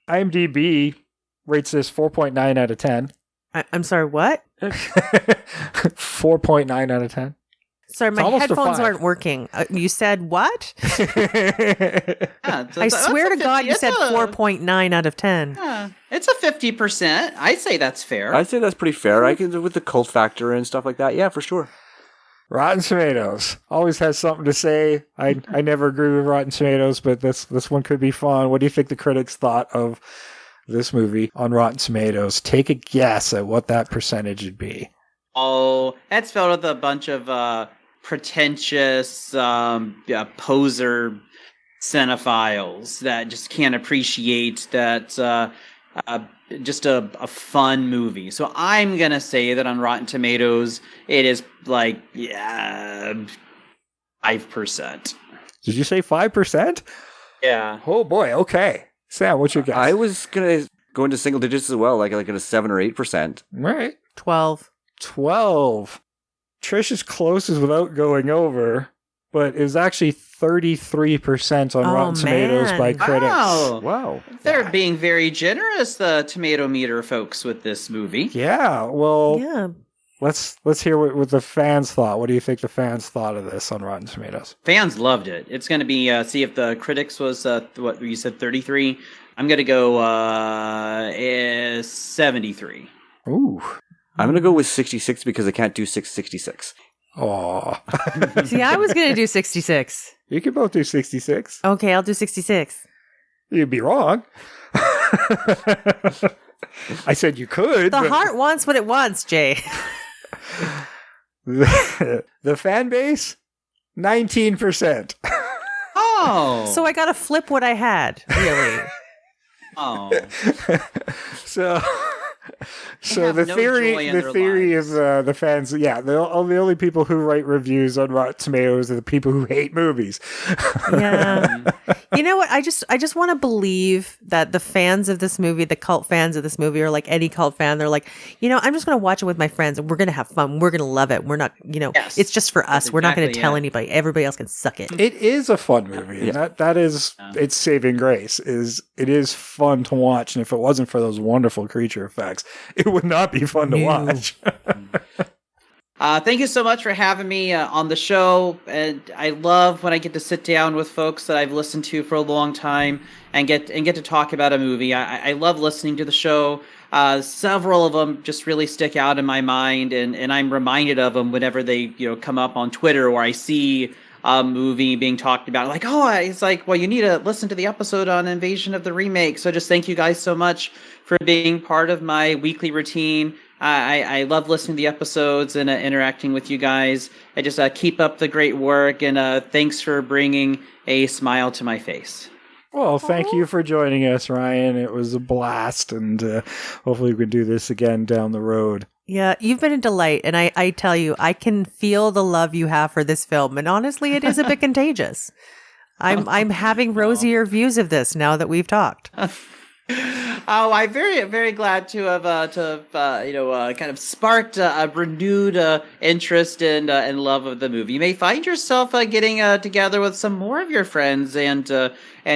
IMDb rates this 4.9 out of 10. I'm sorry, what? 4.9 out of 10. Sorry, It's my almost a headphones 5. aren't working. You said what? Yeah, I swear to God, you said 4.9 out of 10. It's a 50%. I'd say that's fair. I'd say that's pretty fair. I can with the cult factor and stuff like that. Yeah, for sure. Rotten Tomatoes always has something to say. I never agree with Rotten Tomatoes, but this one could be fun. What do you think the critics thought of this movie on Rotten Tomatoes? Take a guess at what that percentage would be. Oh, that's filled with a bunch of pretentious poser cinephiles that just can't appreciate that just a fun movie. So I'm gonna say that on Rotten Tomatoes it is like 5%. Did you say 5%? Yeah. Oh boy. Okay, Sam, what's your guess? I was gonna go into single digits as well, like a 7 or 8%. Right. 12. 12. Trish is closest without going over, but it was actually 33% on Rotten Tomatoes by critics. Wow. They're being very generous, the tomato meter folks, with this movie. Yeah. Well, yeah. Let's hear what the fans thought. What do you think the fans thought of this on Rotten Tomatoes? Fans loved it. It's going to be, see if the critics was, what you said, 33. I'm going to go 73. Ooh. I'm gonna go with 66 because I can't do 666. Oh. See, I was going to do 66. You can both do 66. Okay, I'll do 66. You'd be wrong. I said you could. The but heart wants what it wants, Jay. the fan base, 19%. Oh. So I got to flip what I had, really. Oh. So have the no theory joy in their is the fans, the only people who write reviews on Rotten Tomatoes are the people who hate movies. Yeah. You know what? I just want to believe that the fans of this movie, the cult fans of this movie, or like any cult fan, they're like, I'm just going to watch it with my friends and we're going to have fun. We're going to love it. We're not, Yes, it's just for us. that's We're not going to exactly tell it. anybody. Everybody else can suck it. It is a fun movie. And that is its saving grace. It is fun to watch, and if it wasn't for those wonderful creature effects, it would not be fun to watch. Thank you so much for having me on the show. And I love when I get to sit down with folks that I've listened to for a long time and get to talk about a movie. I love listening to the show. Several of them just really stick out in my mind, and I'm reminded of them whenever they come up on Twitter, or I see movie being talked about. Like, oh, it's like, well, you need to listen to the episode on Invasion of the Remake. So just thank you guys so much for being part of my weekly routine. I love listening to the episodes and interacting with you guys. I just keep up the great work, and thanks for bringing a smile to my face. Well, thank you for joining us, Ryan. It was a blast, and hopefully we can do this again down the road. Yeah, you've been a delight, and I tell you, I can feel the love you have for this film, and honestly, it is a bit contagious. I'm having rosier views of this now that we've talked. Oh, I'm very, very glad to have kind of sparked a renewed interest and love of the movie. You may find yourself getting together with some more of your friends and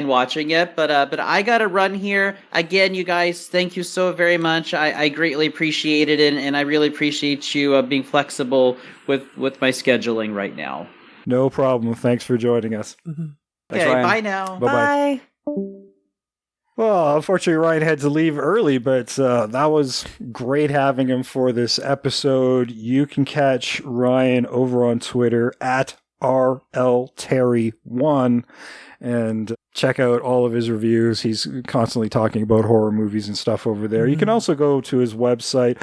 watching it, but I gotta run here. Again, you guys, thank you so very much. I greatly appreciate it, and I really appreciate you being flexible with my scheduling right now. No problem. Thanks for joining us. Mm-hmm. Okay, Thanks, bye now. Bye-bye. Bye. Well, unfortunately, Ryan had to leave early, but that was great having him for this episode. You can catch Ryan over on Twitter at RLTerry1 and check out all of his reviews. He's constantly talking about horror movies and stuff over there. You can also go to his website,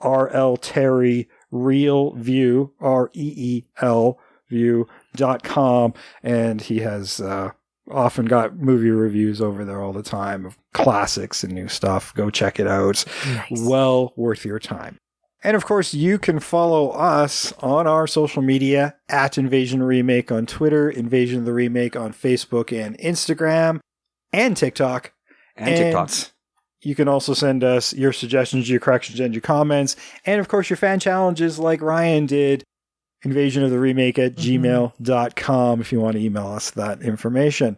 RLTerryReelView, REEL view.com, and he has often got movie reviews over there all the time of classics and new stuff. Go check it out. Nice. Well worth your time. And of course, you can follow us on our social media at Invasion Remake on Twitter, Invasion of the Remake on Facebook and Instagram, and TikTok. And TikTok. You can also send us your suggestions, your corrections, and your comments. And of course, your fan challenges like Ryan did. InvasionoftheRemake at gmail.com if you want to email us that information.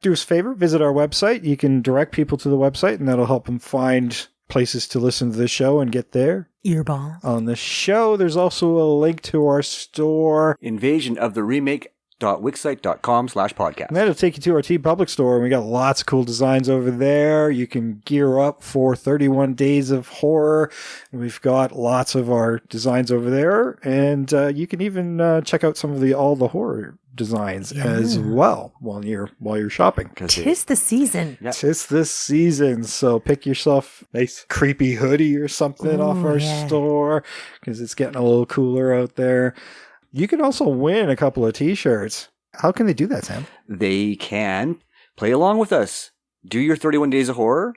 Do us a favor, visit our website. You can direct people to the website, and that'll help them find places to listen to the show and get their earball on the show. There's also a link to our store. InvasionoftheRemake.wixsite.com/podcast. And that'll take you to our TeePublic Store, and we got lots of cool designs over there. You can gear up for 31 Days of Horror. And we've got lots of our designs over there, and you can even check out some of all the horror designs as well while you're shopping. Tis the season. Yep. Tis the season, so pick yourself a nice creepy hoodie or something off our store, because it's getting a little cooler out there. You can also win a couple of t-shirts. How can they do that, Sam? They can play along with us. Do your 31 Days of Horror.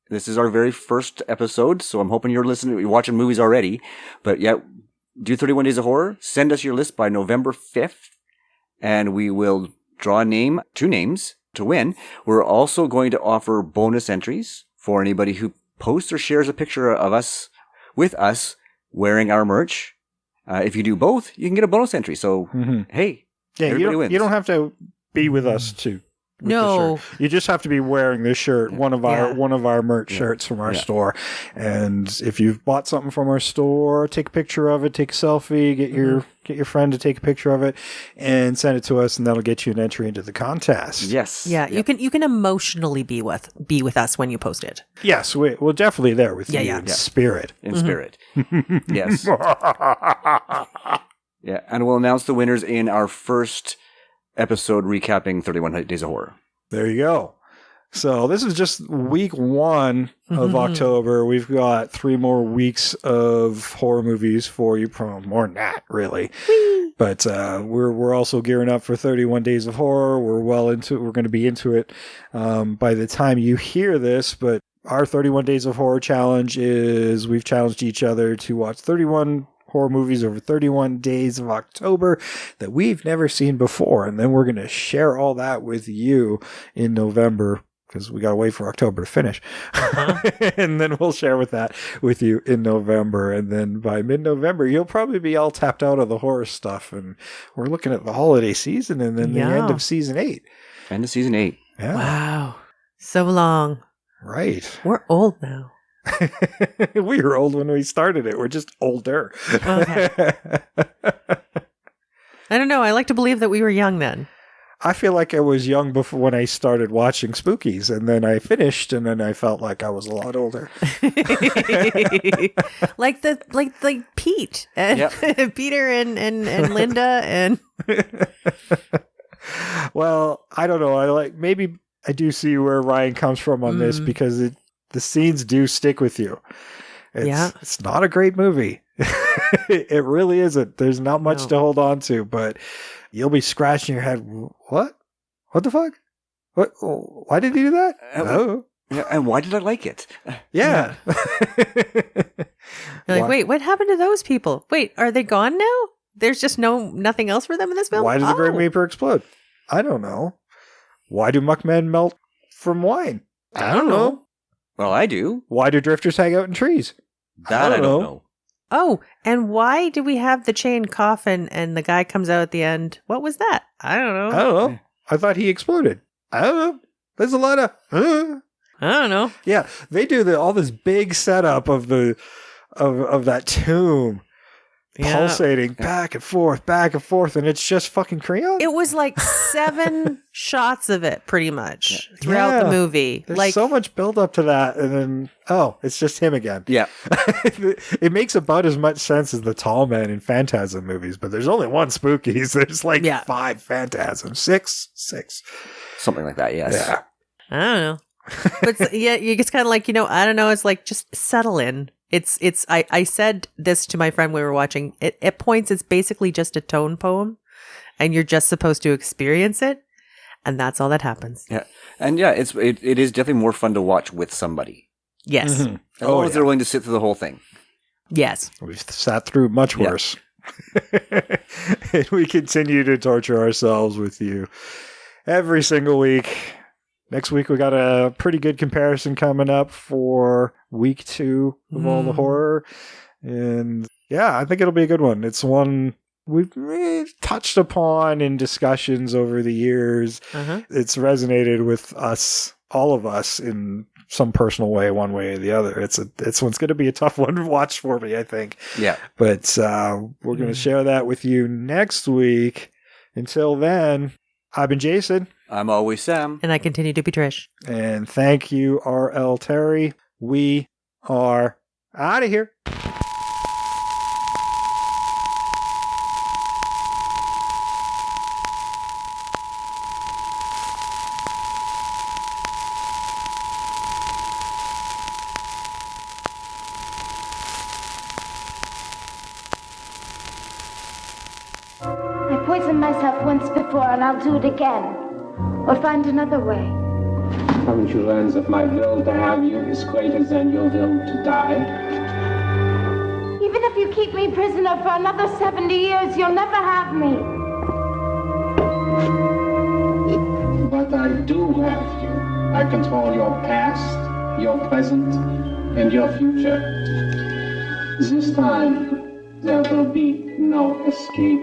This is our very first episode, so I'm hoping you're watching movies already. But yeah, do 31 Days of Horror. Send us your list by November 5th, and we will draw two names to win. We're also going to offer bonus entries for anybody who posts or shares a picture of us with us wearing our merch. If you do both, you can get a bonus entry. So, hey, everybody wins. You don't have to be with us too. No, you just have to be wearing this shirt, one of our merch shirts from our store. And if you've bought something from our store, take a picture of it, take a selfie, get your friend to take a picture of it, and send it to us, and that'll get you an entry into the contest. Yes. Yeah, you can emotionally be with us when you post it. Yes, we're definitely there with you in spirit. In spirit. Yes. Yeah, and we'll announce the winners in our first episode recapping 31 Days of Horror. There you go. So this is just week 1 of October. We've got 3 more weeks of horror movies for you. Probably more than that, really. Whee! But we're also gearing up for 31 Days of Horror. We're going to be into it by the time you hear this. But our 31 Days of Horror challenge is we've challenged each other to watch 31 horror movies over 31 days of October that we've never seen before. And then we're going to share all that with you in November, because we got to wait for October to finish. And then we'll share that with you in November. And then by mid-November, you'll probably be all tapped out of the horror stuff. And we're looking at the holiday season and then the end of season 8. End of season 8. Yeah. Wow. So long. Right. We're old now. We were old when we started it. We're just older. Okay. I don't know. I like to believe that we were young then. I feel like I was young before when I started watching Spookies, and then I finished, and then I felt like I was a lot older. like Pete and Peter and Linda and. Well, I don't know. Maybe I do see where Ryan comes from on this because the scenes do stick with you. It's not a great movie. It really isn't. There's not much to hold on to, but you'll be scratching your head. What? What the fuck? What? Why did he do that? Oh. Yeah, and why did I like it? Yeah. You're like, wait, what happened to those people? Wait, are they gone now? There's just nothing else for them in this film? Why does the Grim Reaper explode? I don't know. Why do muckmen melt from wine? I don't know. Well, I do. Why do drifters hang out in trees? That I don't know. Oh, and why do we have the chain coffin and the guy comes out at the end? What was that? I don't know. I thought he exploded. I don't know. There's a lot of... I don't know. Yeah, they do all this big setup of that tomb pulsating back and forth, and it's just fucking crayon. It was like 7 shots of it, pretty much, throughout the movie. There's so much build up to that, and then it's just him again. Yeah, it makes about as much sense as the Tall Man in Phantasm movies, but there's only one Spookies. There's like 5 Phantasms, 6, something like that. Yes. Yeah. I don't know, but it's kind of like I don't know. It's like just settle in. I said this to my friend we were watching. At points, it's basically just a tone poem, and you're just supposed to experience it, and that's all that happens. Yeah, and it is definitely more fun to watch with somebody. Yes, as long as they're willing to sit through the whole thing. Yes, we've sat through much worse, and we continue to torture ourselves with you every single week. Next week, we got a pretty good comparison coming up for week 2 of all the horror. And I think it'll be a good one. It's one we've touched upon in discussions over the years. It's resonated with us, all of us, in some personal way, one way or the other. It's one's going to be a tough one to watch for me, I think. Yeah. But we're going to share that with you next week. Until then, I've been Jason. I'm always Sam. And I continue to be Trish. And thank you, R.L. Terry. We are out of here. I poisoned myself once before, and I'll do it again. Or find another way. Haven't you learned that my will to have you is greater than your will to die? Even if you keep me prisoner for another 70 years, you'll never have me. But I do have you. I control your past, your present, and your future. This time, there will be no escape.